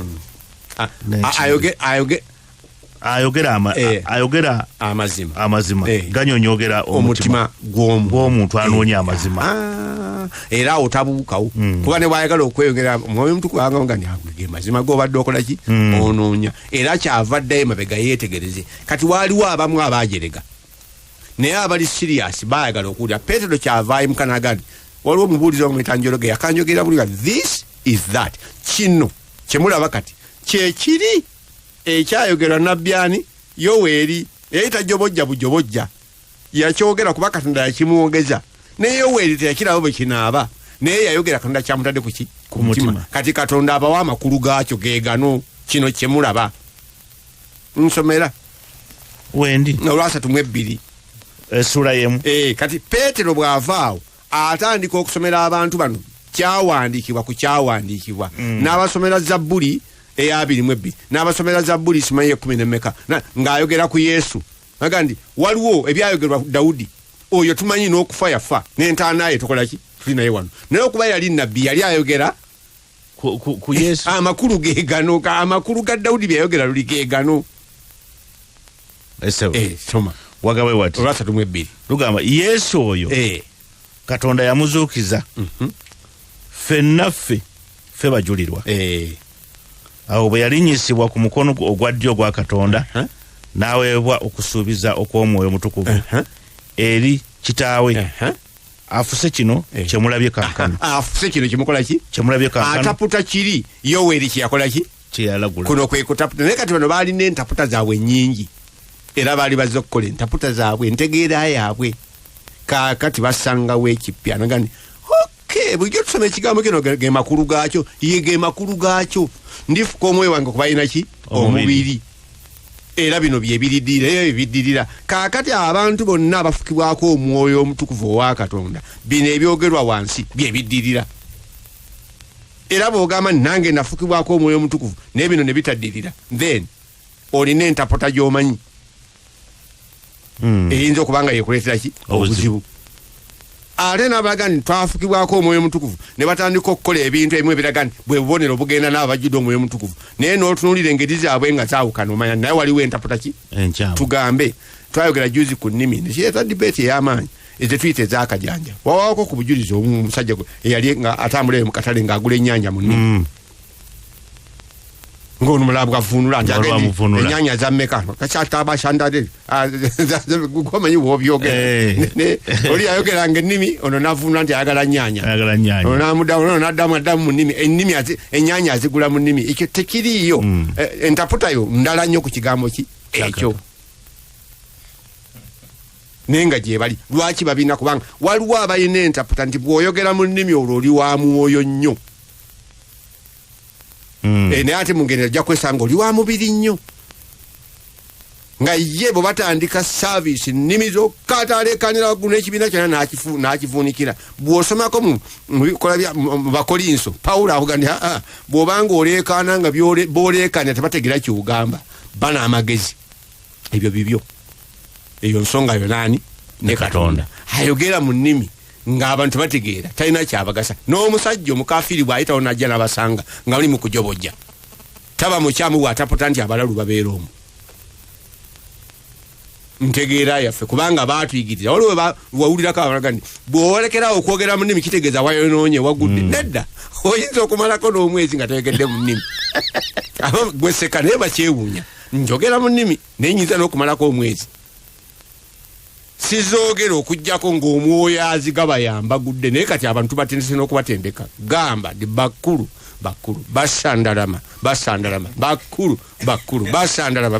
ayogera amazima ganyonyogera omutima gw'omuntu anoonya amazima era otabuukawo kuba ne bwayagala okweyogera omwoyo omuntu kubanga nga ge mazima g'obadde okola ki onoonya era kyava ddayo emabega yeetegereze kati waaliwo abamu abaajerega naye abali sirias baayagala okuwulira Petero kyavaayo mukanagani waliwo omubuulizi omumitanjologe yakanjogera buli this is that kino kyemulaba kati kyekiri ekyayogerwa nabbyani Yoweri yayita jobojja bujobojja yakyogera kuba Katonda yakimwogeza naye Yoweri teyakirabo bwe kinaaba naye yayogera Katonda kyamutadde ku mutima kati Katonda abawa amakulu gaakyo geegano kino kyemulaba nsomera wendi olwasatu mu ebbiri Esura yemu. Kati Petero bw'avaawo atandika okusomera abantu bano kyawandiikibwa ku kyawandiikibwa n'abasomera Zabbuli eya 22 n'abasomera Zabbuli simanyi 10 mmeka ng'ayogera ku Yesu agandi waliwo ebyayogerwa Dawudi oyo tumanyi n'okufa yafa n'entaana ye tukola ki tuli naye wano naye okuba yali nabbi yali ayogera ku Yesu amakulu geegano amakulu ga Dawudi byayogera luli geegano soma wagawe wati olwasa 2 lugamba Yesu oyo Katonda yamuzuukiza ffe bajulirwa awo bwe yalinyisibwa ku mukono ogwa ddyo gwa Katonda n'aweebwa okusuubiza okw'Omwoyo Mutukuvu eri kitaawe afuse kino kyemulabye kankano afuse kino kimukola ki kyemulabye kankano ataputa kiri Yoweri kiyakola ki kyeyalagula kuno kwe kutaputa naye kati bano baali n'entaputa zaabwe nnyingi era baali bazze okukola entaputa zaabwe entegeera yaabwe kakati basangawo ekipya nagani bulijjo tusoma ekigambo kino ge makulu gaakyo ge makulu gaakyo ndifuka omwoyo wange kuba ina ki omubiri era bino byebiriddirira kakati abantu bonna abafukibwako Omwoyo Omutukuvu owa Katonda bino ebyogerwa wansi byebiddirira era bw'ogamba nange nafukibwako Omwoyo Omutukuvu naye bino ne bitaddirira then olina entapota gy'omanyi eyinza okubanga yekuleetera ki obuzibu ate n'abalaga nti twafukibwako Omwoyo Omutukuvu ne batandika okukola ebintu ebimu ebiraga nti bwe bubonero bugenda n'abajjudde Omwoyo Omutukuvu naye n'otunuulira engeri zaabwe nga zaawukana omanya naye waliwo entaputa ki tugambe twayogera juzi ku nnimi nekireeta dibeeti ey'amaanyi ezetuyita ez'akajanja wawako ku bujulizi omusajja eyali nga atambulayo mu katale ng'agula ennyanja mu nnimi ngono mulabu kafunula njageni enyanya za mmeka kachata shandade kumanyi wobyogera oli ayogera ngennimi ono navunula nti ayagala nyanya ono namuda ono nadamu mu nnimi ennimi enyanya azigula mu nnimi ekyo tekiriyo entaputa yo ndala nnyo ku kigambo ki ekyo nenga gye bali lwaki babina kubanga waliwo abayina entaputa nti bw'oyogera mu nnimi olwo oli wa mwoyo nnyo naye ate mungendo ajja kwesanga oli wa mubiri nnyo nga ye bwe batandika saavisi nnimi zokka atalekanira waggulu n'ekibiina kyonna n'akivuunikira bw'osomako mu bikola bya Bakolinso Pawulo avuga nti bw'obanga oleekaana nga b'oleekaanira tebategera kyogamba bana amagezi ebyo bibyo eyo nsonga yo naani ne Katonda ayogera mu nnimi ng'abantu bategeera talina kyabagasa n'omusajja omukafiri bw'ayitawo n'ajja n'abasanga nga bali mu kujobojja taba mukyamu bw'ataputa nti abalalu babeera omwo ntegeera yaffe kubanga baatuyigiriza waliwo wawulirako abalaga nti bw'olekerawo okwogera mu nnimi kitegeeza wayonoonye wagudde nedda oyinza okumalako n'omwezi nga toyogedde mu nnimi gweseka naye bakyewuunya njogera mu nnimi naye nyinza n'okumalako omwezi sizoogera okujjako ng'omwoyo azigabayamba gudde naye kati abantu batendese n'okubatendeka gamba ndi bakulu basandalama bakulu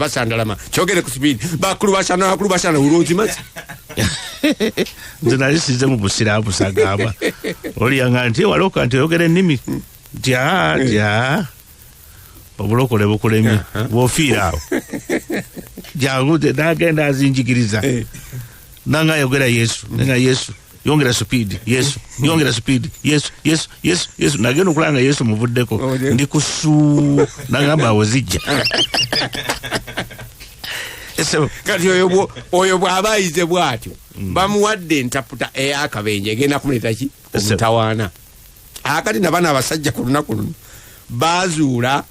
basandalama kyogere ku sipiidi bakulu basandalama uloozimazi nze nali size mu busiraamu sagamba oliyanga nti waloka nti oyogera ennimi tya obulokole bukulemye bw'ofiira awo jangu nagenda azinjigiriza nanga ayogera Yesu nanga Yesu yongera speed Yesu yongera speed Yesu nagenda okulanga Yesu muvuddeko ndi kusu nagamba wazijja kati oyo bw'abayize bw'atyo bamuwadde entaputa ey'akabenje egenda kumuleeta ki omutawaana akati nabana abasajja ku lunaku luno bazuula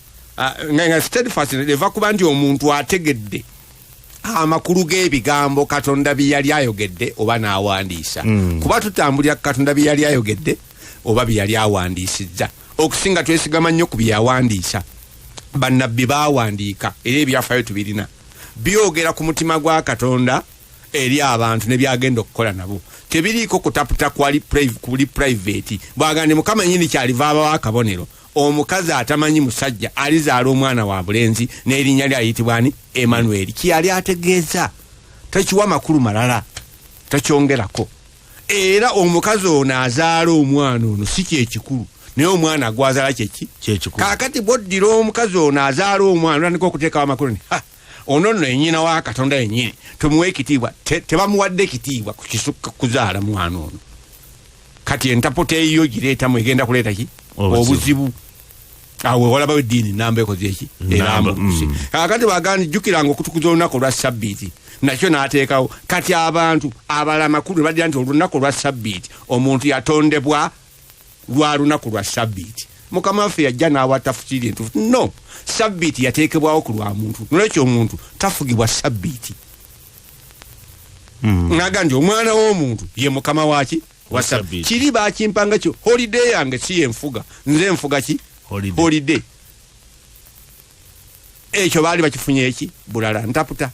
nga steadfast eva kuba nti omuntu ategedde amakulu g'ebigambo Katonda bye yali ayogedde oba n'awandiisa kuba tutambulira Katonda bye yali ayogedde oba bye yali awandiisizza okusinga twesigama nnyo ku bye yawandiisa bannabbi baawandiika era ebyafaayo tubirina byogera ku mutima gwa Katonda eri abantu ne byagenda okukola nabo tebiriiko kutaputa kuli private bwagande Mukama nnyini kyalivaabawo akabonero omukazi atamanyi musajja alizaala omwana wa bulenzi n'erinnya lye ayitibwa ani Emmanuel kyali ategeeza takiwa makulu malala takyongerako era omukazi ono azaala omwana ono si kyekikulu naye omwana gwazaala kyekikulu kakati bwoddira omukazi ono azaala omwana olwandika okuteekawo amakulu ni ono nno ennyina wa Katonda yennyini tumuwe ekitiibwa tebamuwadde ekitiibwa ku kisukka kuzaala mwana ono kati entaputa eyo gireetamu egenda kuleeta ki obuzibu awe walabawo eddiini namba ekoze eki erambuluse kakati bagandi jjukiranga okutukuza olunaku lwa sabbiiti nakyo n'ateekawo kati abantu abala makulu baddira nti olunaku lwa sabbiiti omuntu yatondebwa lwa lunaku lwa sabbiiti mukama waffe yajja n'awa tafusiri entuufu no sabbiiti yateekebwawo ku lwa muntu nolwekyo omuntu tafugibwa sabbiiti naga nti omwana w'omuntu ye mukama waki wa sabbiiti kiri bakimpanga kyo holiday yange si yenfuga nze enfuga ki holiday ekyo baali bakifunye eki bulala ntaputa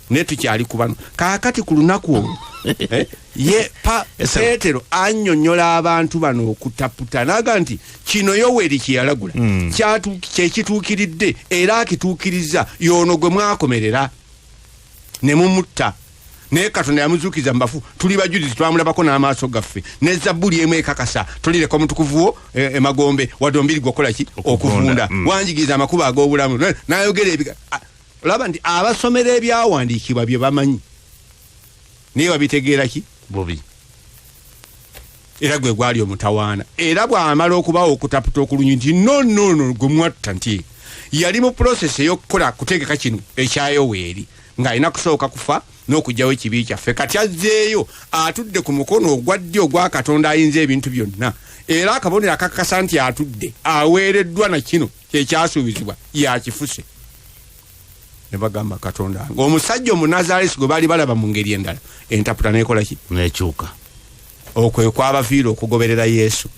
ne tukyali kubano kakati ku lunaku olwo ye Petero annyonnyola abantu bano okutaputa naga nti kino Yoweri kyeyalagula kyekituukiridde era akituukiriza yono gwe mwakomerera ne mumutta naye Katonda yamuzuukiza mu bafu tuli bajulizi twamulabako n'amaaso gaffe ne Zabbuli emu ekakasa tolireka omutukuvuwo emagombe wadde ombiri gwokola ki okuvunda wanjigiriza amakubo ag'obulamu n'ayogera olaba nti abasomera ebyawandiikibwa bye bamanyi naye babitegeera ki bobi era gwe gwali omutawaana era bw'amala okubawo okutaputa okulunyi nti no gwe mwatta nti yali mu process ey'okukola kutegeka kino ekya Yoweri ng'alina kusooka kufa n'okugyawo ekibi kyaffe kati azzeeyo atudde ku mukono ogwa ddyo ogwa Katonda ayinza ebintu byonna era akabonero akakasa nti atudde aweereddwa na kino kyekyasuubizibwa yakifuse ne bagamba Katonda ng'omusajja Omunazaalesi gwe baali balaba mu ngeri endala entaputa n'ekola ki n'ekyuka okwe kw'abafiira okugoberera Yesu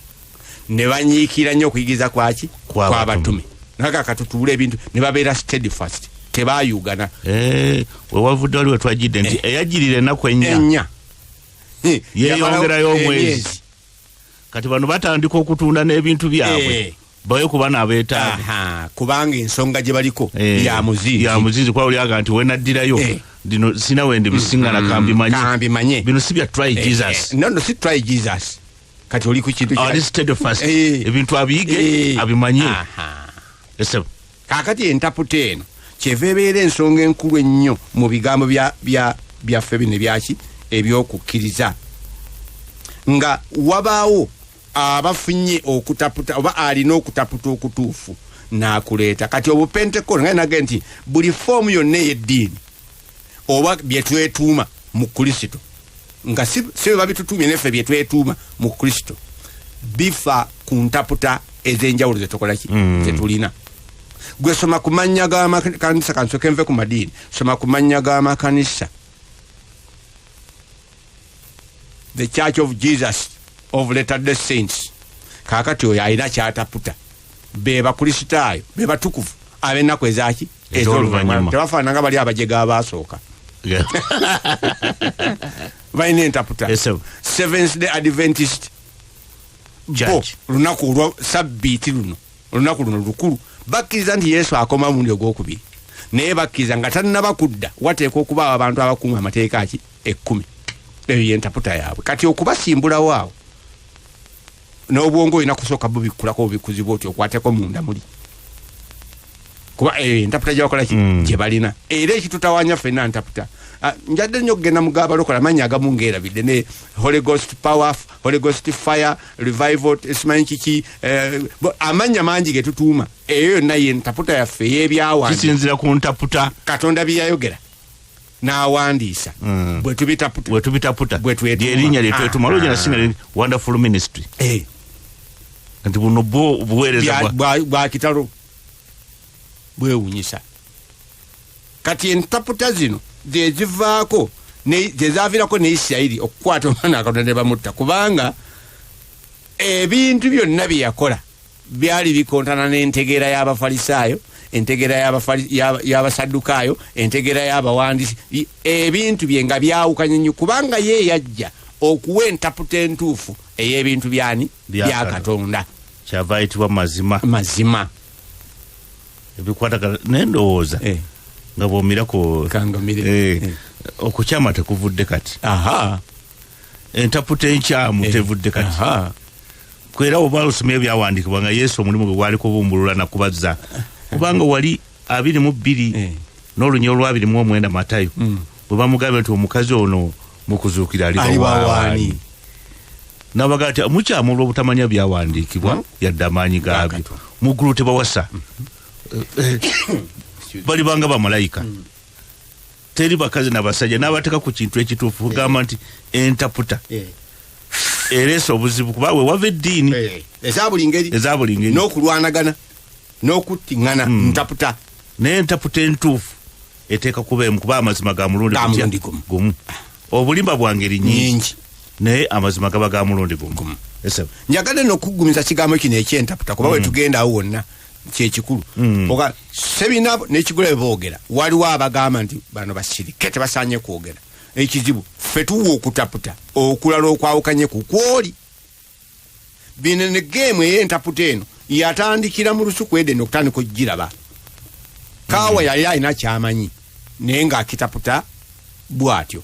ne banyiikira nnyo okuyigiza kwaki kw'abatume naga katutuula ebintu ne babeera steadfast tebayugana wewavudde wali wetwajidde nti eyajjirira ennaku ennya yeeyongerayo omwezi kati bano batandika okutunda n'ebintu byabwe bawe kuba n'abeetaaga kubanga ensonga gye baliko ya muzizi kwa oliaga nti wenaddirayo dino sina wende bisingana kambimanye bino si bya try Jesus no si try Jesus kati oli ku kintu kya steadfast ebintu abiyige abimanye kakati entaputa eno kyeva ebeera ensonga enkulu ennyo mu bigambo byaffe bino byaki ebyokukkiriza nga wabaawo abafunye okutaputa oba alina okutaputa okutuufu n'akuleeta kati obupentekola nga nage nti buli foomu yonna ey'eddiini oba byetwetuuma mu Kristo nga si babitutumye neffe byetwetuuma mu Kristo bifa ku ntaputa ez'enjawulo zetukola ki zetulina gwe soma ku mannya g'amakanisa kansoke nve ku madiini soma ku mannya g'amakanisa the Church of Jesus of Latter-day Saints kakati oyo alina kyataputa be bakristaayo be batukuvu ab'ennaku ezaki ez'oluvannyuma tebafaanana nga bali abajega abaasooka balina entaputa Seventh Day Adventist lunaku olwa sabbiiti luno olunaku luno lukulu bakkiriza nti Yesu akoma mulundi ogwokubiri naye bakkiriza nga tannaba kudda wateekwa okubaawo abantu abakuuma amateeka ki 10 eyo yentaputa yaabwe kati okubasimbulawo awo n'obwongo olina kusooka bubikkulako obikuzibu oti okwateko munda muli kuba eyo entaputa gyebakola ki gye balina era ekitutawaanya ffenna ntaputa njadde nnyo okugenda mu gabalokola amannya agamu ngeerabidde ne Holy Ghost Power, Holy Ghost Fire, Revival, simanyi kiki amannya mangi ge tutuuma eyo yonna ye ntaputa yaffe ey'ebyawandiika kisinzira ku ntaputa Katonda bye yayogera n'awandiisa bwe tubitaputa lyerinnya lyetwetuma lwogera singa Wonderful Ministry nti buno buweereza bwa kitalo bwewunyisa kati entaputa zino zezivaako zezaavirako ne Isirayiri okukwata omwana Katonda ne bamutta kubanga ebintu byonna bye yakola byali bikontana n'entegeera y'Abafalisaayo entegeera y'Abasaddukaayo entegeera y'Abawandiisi ebintu bye nga byawukanye nnyo kubanga ye yajja okuwa entaputa entuufu ey'ebintu byani bya Katonda kyava ayitibwa mazima ebikwatagana n'endowooza nga bw'omirako okukyama tekuvudde kati entaputa enkyamu tevudde kati kwera oba osomye ebyawandiikibwa nga Yesu omulimu gwe gwali kubumbulula nakubazza kubanga wali 22 n'olunyo olwabiri mu omwenda Matayo bwe bamugambye nti omukazi ono mukuzuukira alibawaani n'abagaa nti mukyamu olw'obutamanya byawandiikibwa yadde amaanyi gaabyo muggulu tebawasa balibanga bamalayika teri bakazi n'abasajja n'abateeka ku kintu ekituufu kugamba nti entaputa ereesa obuzibu kuba we wava eddiini eza buli ngeri n'okulwanagana n'okuttiŋŋana ntaputa naye entaputa entuufu eteeka kuba emu kuba amazima ga mulundi gumu obulimba bwa ngeri nyingi naye amazima gaba ga mulundi gumu njagadde n'okuggumiza kigambo kino ekyentaputa kuba we tugenda awo wonna kyekikulu oga sebina n'ekigula boogera waliwo abagamba nti bano basirike tebasaanye kwogera ekizibu ffe tuwa okutaputa okulala okwawukanye ku kwoli bino ne geemu ey'entaputa eno yatandikira mu lusuku Edeni okutandika okugiraba Kaawa yali alina kyamanyi naye ng'akitaputa bw'atyo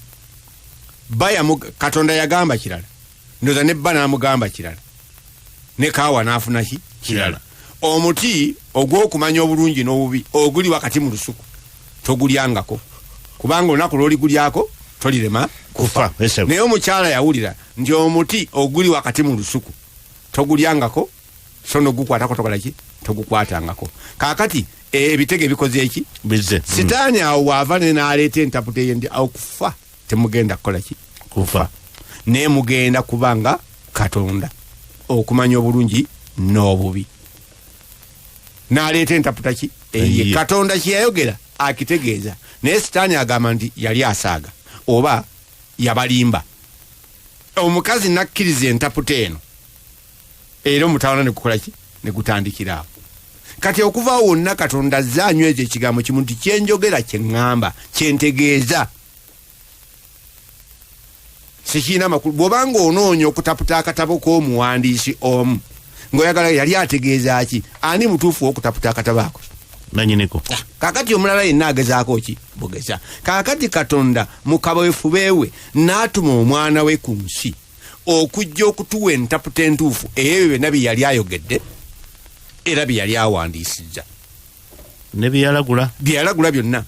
Katonda yagamba kirala ndoza ne bba n'amugamba kirala ne Kaawa n'afuna kirala omuti ogw'okumanya obulungi n'obubi oguli wakati mu lusuku togulyangako kubanga olunaku lw'oligulyako tolirema kufa naye omukyala yawulira nti omuti oguli wakati mu lusuku togulyangako so nogukwatako tokolaki togukwatangako kaakati ebitege bikoze eki sitaani awo bw'ava ne n'aleeta entaputa eyendi awo kufa temugenda kukola ki kufa naye mugenda kubanga Katonda okumanya obulungi n'obubi n'aleeta entaputa ki eye Katonda kyeyayogera akitegeeza naye sitaani agamba nti yali asaaga oba yabalimba omukazi nakkiriza entaputa eno era omutawana ne kukola ki ne gutandikira awo kati okuva wonna Katonda azanyweza ekigambo kimu nti kyenjogera kyeŋŋamba kyentegeeza sikiina makulu bw'obanga onoonya okutaputa akatabo k'omuwandiisi omu ng'oyagala yali ategeeza ki ani mutuufu w'okutaputa akatabo ako nanyiniko kaakati omulala yenna agezaako ki bugeza kaakati Katonda mu kaweefubeewe we n'atuma omwana we ku nsi okujja okutuwa entaputa entuufu ebyo byonna bye yali ayogedde era bye yali awandiisizza ne bye yalagula byonna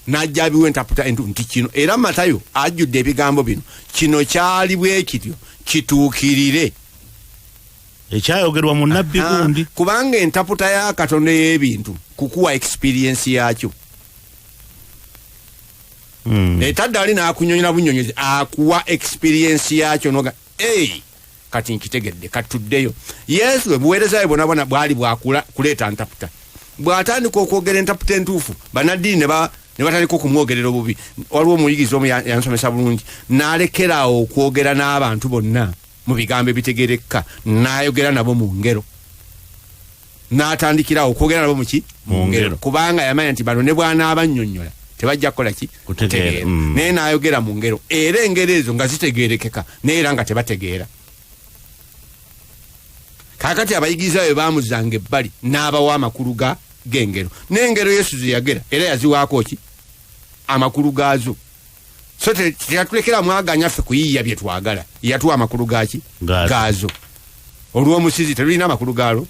n'ajja abiwa entaputa entuufu nti kino era Matayo ajjudde ebigambo bino kino kyali bwe kityo kituukirire ekyayogerwa mu nnabbi gundi kubanga entaputa ya Katonda y'ebintu kukuwa experience yakyo etadde ali n'akunyonyola bunyonyozi akuwa experience yakyo noga kati nkitegedde katuddeyo Yesu ebuweereza bwe bonabona bwali bwakuleeta ntaputa bw'atandika okwogera entaputa entuufu bannaddiini ne batandika okumwogerera obubi waliwo omuyigizi omu yansomesa bulungi n'alekeraawo okwogera n'abantu bonna mu bigambo ebitegerekka n'ayogera nabo mu ngero n'atandikirawo okwogera nabo mu ngero kubanga yamanya nti bano ne bw'anaabannyonnyola tebajja kukola ki kutegeera naye n'ayogera mu ngero era engero ezo nga zitegeerekeka naye era nga tebategeera kaakati abayigiriza bwe baamuzanga ebbali n'abawa amakulu g'engero n'engero Yesu ze yagera era yaziwaako ki amakulu gaazo so teyatulekera mwaganya ffe kuyiiya bye twagala yatuwa amakulu gaazo olw'omusizi telulina amakulu gaalo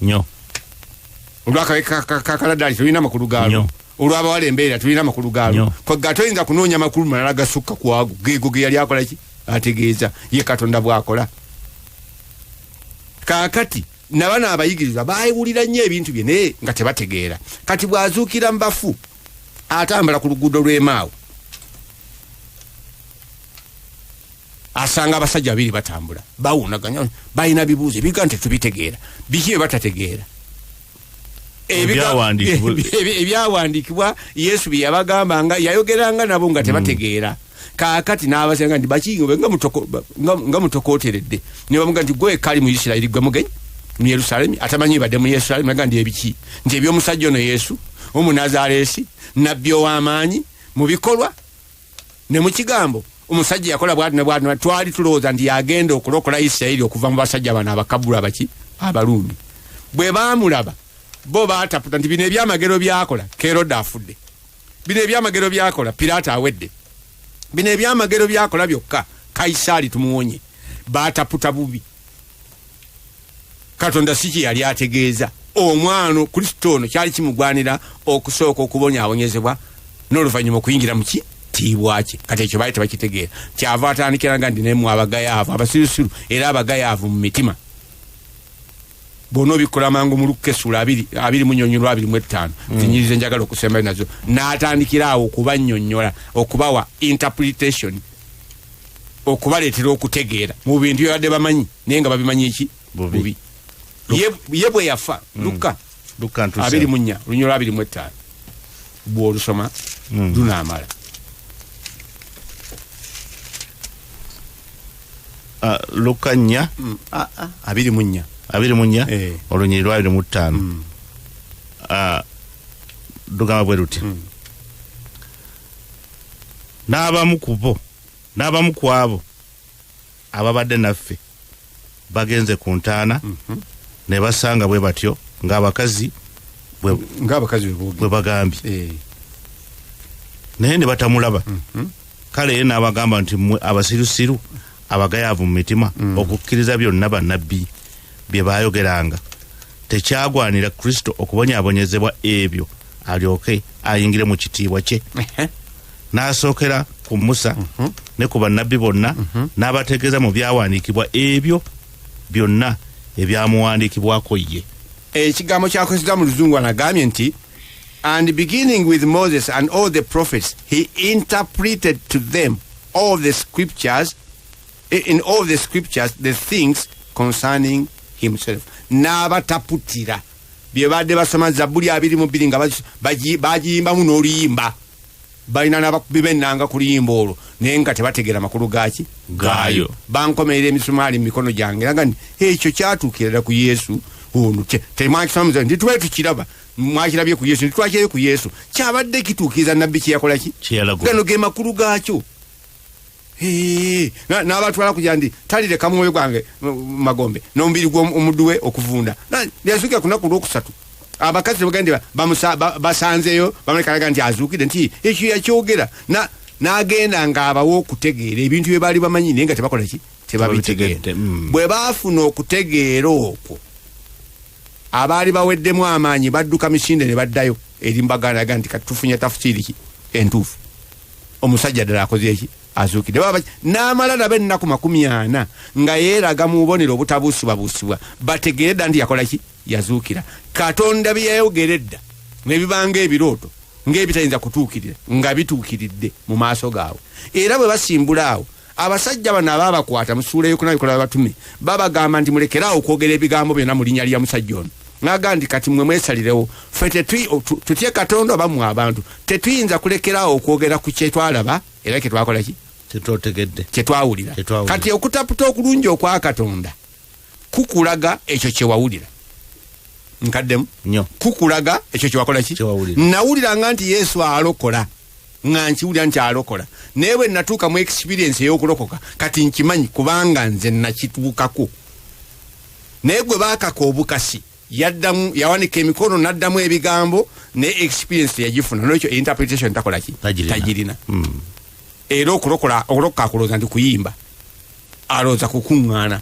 olw'akakaladaali tulina amakulu gaalo olw'abawala embeera tulina amakulu gaalo kwegga toyinza kunoonya amakulu malala gasukka ku ago geego ge yali akola ki ategeeza ye Katonda bw'akola kaakati nabana abayigiriza baayibulira nnyo ebintu bye naye nga tebategeera kati bw'azuukira mu bafu atambula ku luguudo lw'Emaawo asanga abasajja babiri batambula bawunaganya balina bibuuzo ebiga nti tubitegeera biki bye batategeera ebyawandiikibwa Yesu bye yabagambanga yayogeranga nabo nga tebategeera kaakati n'abasenga nti bakiyobe nga mutokooteredde ne bamuga nti gwe kali mu Isirayiri gwe mugenyi mu Yerusaalemi atamanyi badde mu Yerusaalemi naga ndi ebiki nti eby'omusajja ono Yesu Omunazaalesi nabbi ow'amaanyi mu bikolwa ne mu kigambo omusajja yakola bw'ati twali tulowooza nti yagenda okulokola Isirayiri okuva mu basajja bano abakabula Abaruumi bwe baamulaba bo baataputa nti bino ebyamagero byakola Kerode afudde bino ebyamagero byakola Piraato awedde bino ebyamagero byakola byokka Kaisaali tumuwonye baataputa bubi Katonda si kye yali ategeeza omwana Kristo ono kyali kimugwanira okusooka okubonyaabonyezebwa n'oluvannyuma okuyingira mu kitiibwa kye. Kati ekyo baali tebakitegeera. Kyava atandikira nga ndi nemu abagayaavu abasirusiru era abagayaavu mu mitima. Bono obikola mangu mu Luka essula 2:25 zinyirize njagala okusembayo nazo. N'atandikira awo okubannyonnyola okubawa interpretation okubaleetera okutegeera mu bintu byabadde bamanyi naye nga babimanyi iki bubi. Ye bwe yafa Luka 2:25 bw'olusoma lunaamala. Luka 4 24 olunyiri lwa 25 lugamba bwe luti n'abamu ku abo ababadde naffe bagenze ku ntaana ne basanga bwe batyo ng'abakazi bwe bagambye naye ne batamulaba. Kale ye n'abagamba nti mmwe abasirusiru abagayaavu mu mitima okukkiriza byonna bannabbi bye baayogeranga tekyagwanira Kristo okubonyaabonyezebwa ebyo alyoke ayingire mu kitiibwa kye. N'asookera ku Musa ne ku bannabbi bonna n'abategeeza mu byawandiikibwa ebyo byonna ebyamuwandiikibwako ye. Ekigambo kyakozesebwa mu Luzungu anagambye nti and beginning with Moses and all the prophets he interpreted to them all the scriptures in all the scriptures the things concerning himself. N'abataputira bye badde basoma Zabbuli 22 nga bagiyimbamu n'oluyimba balina n'abakubi b'ennanga ku luyimba olwo naye nga tebategeera makulu gaayo. Bankomerera emisumaali mu mikono gyange nga nti ekyo kyatuukira ku Yesu ono temwakisomamuza nti tubaye tukiraba mwakirabye ku Yesu ntitwakirayo ku Yesu kyabadde kituukiriza nabbi kyeyakola ki gano ge makulu gaakyo. N'abatwala kujja ndi talire kamwoyo gwange magombe n'omubiri gw'omuddu we okuvunda yazuukira ku lunaku olwokusatu. Abakazi bagende basanzeyo bamulekalaga nti azuukire nti ekyo yakyogera n'agenda ng'abawo okutegeera ebintu bye baali bamanyi naye nga tebakola ki tebabitegeera. Bwe baafuna okutegeera okwo abaali baweddemu amaanyi badduka misinde ne baddayo eri mbaganaga nti katufunye tafsiri ki entuufu. Omusajja ddala akoze eki azuukidde n'amala nabo ennaku 40 nga yeeraga mu bubonero obutabuusibwabuusibwa bategeere dda nti yakola ki yazuukira. Katonda bye yayogera edda nebibanga ebirooto ng'ebitayinza kutuukirira nga bituukiridde mu maaso gaabwe. Era bwe basimbula awo abasajja bano abaabakwata mu ssuula y'okunabikola babatume babagamba nti mulekeraawo okwogera ebigambo byonna mu linnya lya musajja ono. Naga nti kati mmwe mwesalirewo ffe tutye Katonda oba mmwe abantu tetuyinza kulekeraawo okwogera ku kyetwalaba era ketwakola ki kyetwawulira. Kati okutaputa okulungi okwa Katonda kukulaga ekyo kyewawulira. Nkaddemu kukulaga ekyo kyewakola ki nawuliranga nti Yesu alokola nga nkiwulira nti alokola naye bwe natuuka mu experience ey'okulokoka kati nkimanyi kubanga nze nakituukako. Naye gwe baakaka obukasi yaddamu yawanika emikono n'addamu ebigambo ne experience yagifuna n'ekyo interpretation takola ki tagirina. Era okulokoka akulooza nti kuyimba alooza kukuŋŋaana.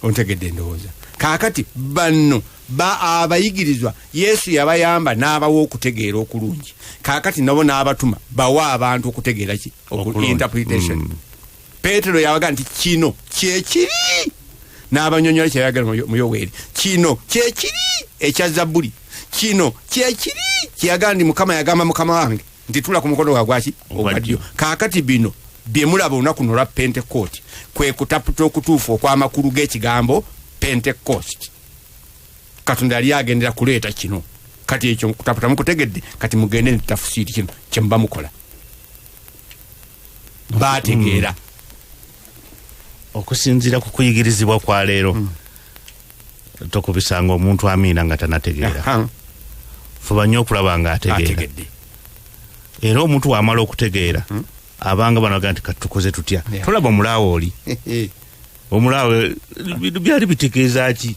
Ontegedde endowooza. Kaakati banno abayigirizwa Yesu yabayamba n'abawa okutegeera okulungi. Kaakati nabo n'abatuma bawa abantu okutegeera ki interpretation. Petero yabaga nti kino kyekiri n'abanyonyola kyeyagala mu Yoweeri kino kyekiri ekya Zabbuli kino kyekiri kyeyagaa ndi Mukama yagamba Mukama wange nti tula ku mukono gwaki ogwaddyo. Kaakati bino bye mulaba olunaku lwa Pentecost kwe kutaputa okutuufu okw'amakulu g'ekigambo Pentecost. Katonda yali agendera kuleeta kino kati ekyo kutaputa mukutegedde kati mugende nitafusiri kino kye muba mukola. Baategeera okusinziira ku kuyigirizibwa kwa leero tokubisanga omuntu amiina nga tanategeera. Fuba nnyo okulaba nga ategedde. Era omuntu wamala okutegeera abanga banaga nti katukoze tutya tolaba omulaawo oli omulaawo byali bitegeeza ki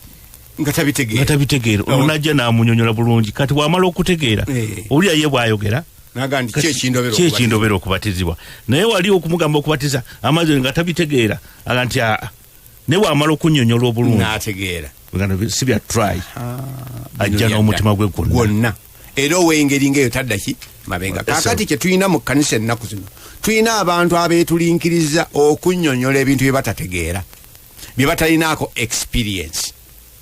nga tabitegeera onajja n'amunyonyola bulungi. Kati wamala okutegeera oli aye bwayogera kyekindobera okubatizibwa naye wali okumugamba okubatiza amazzi nga tabitegeera aga nti naye wamala okunyonyola obulungi n'ategeera si bya try ajja n'omutima gwe gwonna. era ow'engeri ng'eyo taddaki mabega. Kakati kye tulina mu kkanisa ennaku zino, tulina abantu abeetulinkiriza okunnyonnyola ebintu bye batategeera, bye batalinaako experience.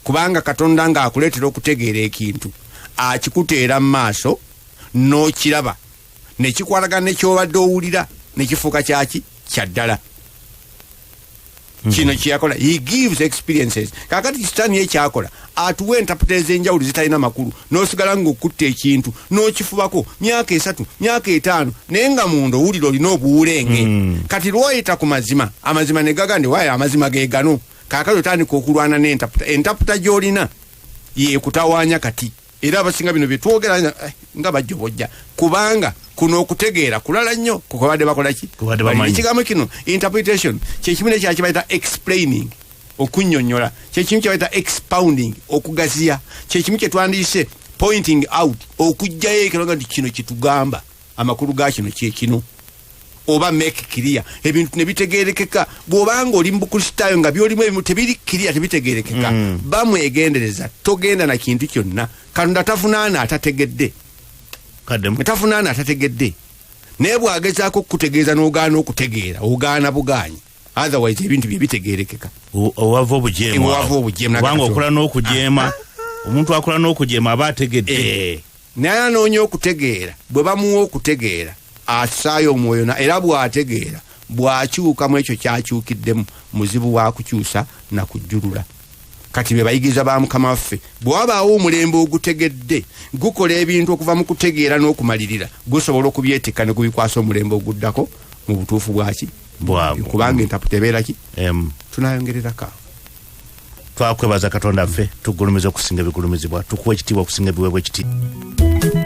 Kubanga Katonda ng'akuleetera okutegeera ekintu akikuteera mu maaso n'okiraba ne kikwalagana ne ky'obadde owulira ne kifuuka kyaki kya ddala. Kino kyakola, he gives experiences. Kakati Sitaani ekyakola atuwa entaputeza enjawulo zitalina makulu, n'osigala ng'okutte ekintu n'okifubako myaka 3 myaka 5 naye nga munda owulira olina obuwulenge. Kati lw'oyita ku mazima, amazima ne gagande waaye amazima ge gano. Kakati otandika okulwana n'entaputa, entaputa gy'olina yeekutawaanya kati. Era abasinga bino bye twogera nga bajjobojja, kubanga kuno okutegeera kulala nnyo kukobadde bakola ki? Ekigambo kino interpretation kyekimu nekyakibayita explaining, okunnyonnyola, kyekimu kyebayita expounding, okugaziya, kyekimu kye twandiyise pointing out, okugjayo ekiro nti kino kitugamba amakulu ga kino kyekino, oba make clear ebintu ne bitegeerekeka. Bw'obanga oli mu bukristaayo nga byolimu ebimu tebiri clear, tebitegeerekeka, bamwegendereza, togenda na kintu kyonna. Katonda tafunaana atategedde, tafunaana atategedde, naye bw'agezaako okukutegeeza n'ogaana okutegeera, ogaana bugaanyi, otherwise ebintu bye bitegeerekeka. Owava obujeemu, kubanga okola n'okujeema, omuntu akola n'okujeema aba ategedde. Naye anoonya okutegeera, bwe bamuwa okutegeera asaayo omwoyo, era bw'ategeera bw'akyukamu ekyo kyakyukiddemu, muzibu wa kukyusa na kujjulula. Kati be bayigiriza ba Mukama waffe, bw'wabaawo omulembe ogutegedde gukola ebintu okuva mu kutegeera n'okumalirira, gusobola okubyetikka ne gubikwasa omulembe oguddako mu butuufu bwaki bwabwe, kubanga entaputa ebeera ki? Tunayongererako. Twakwebaza Katonda ffe, tugulumiza okusinga ebigulumizibwa, tukuwa ekitiibwa okusinga ebiweebwa ekitiibwa.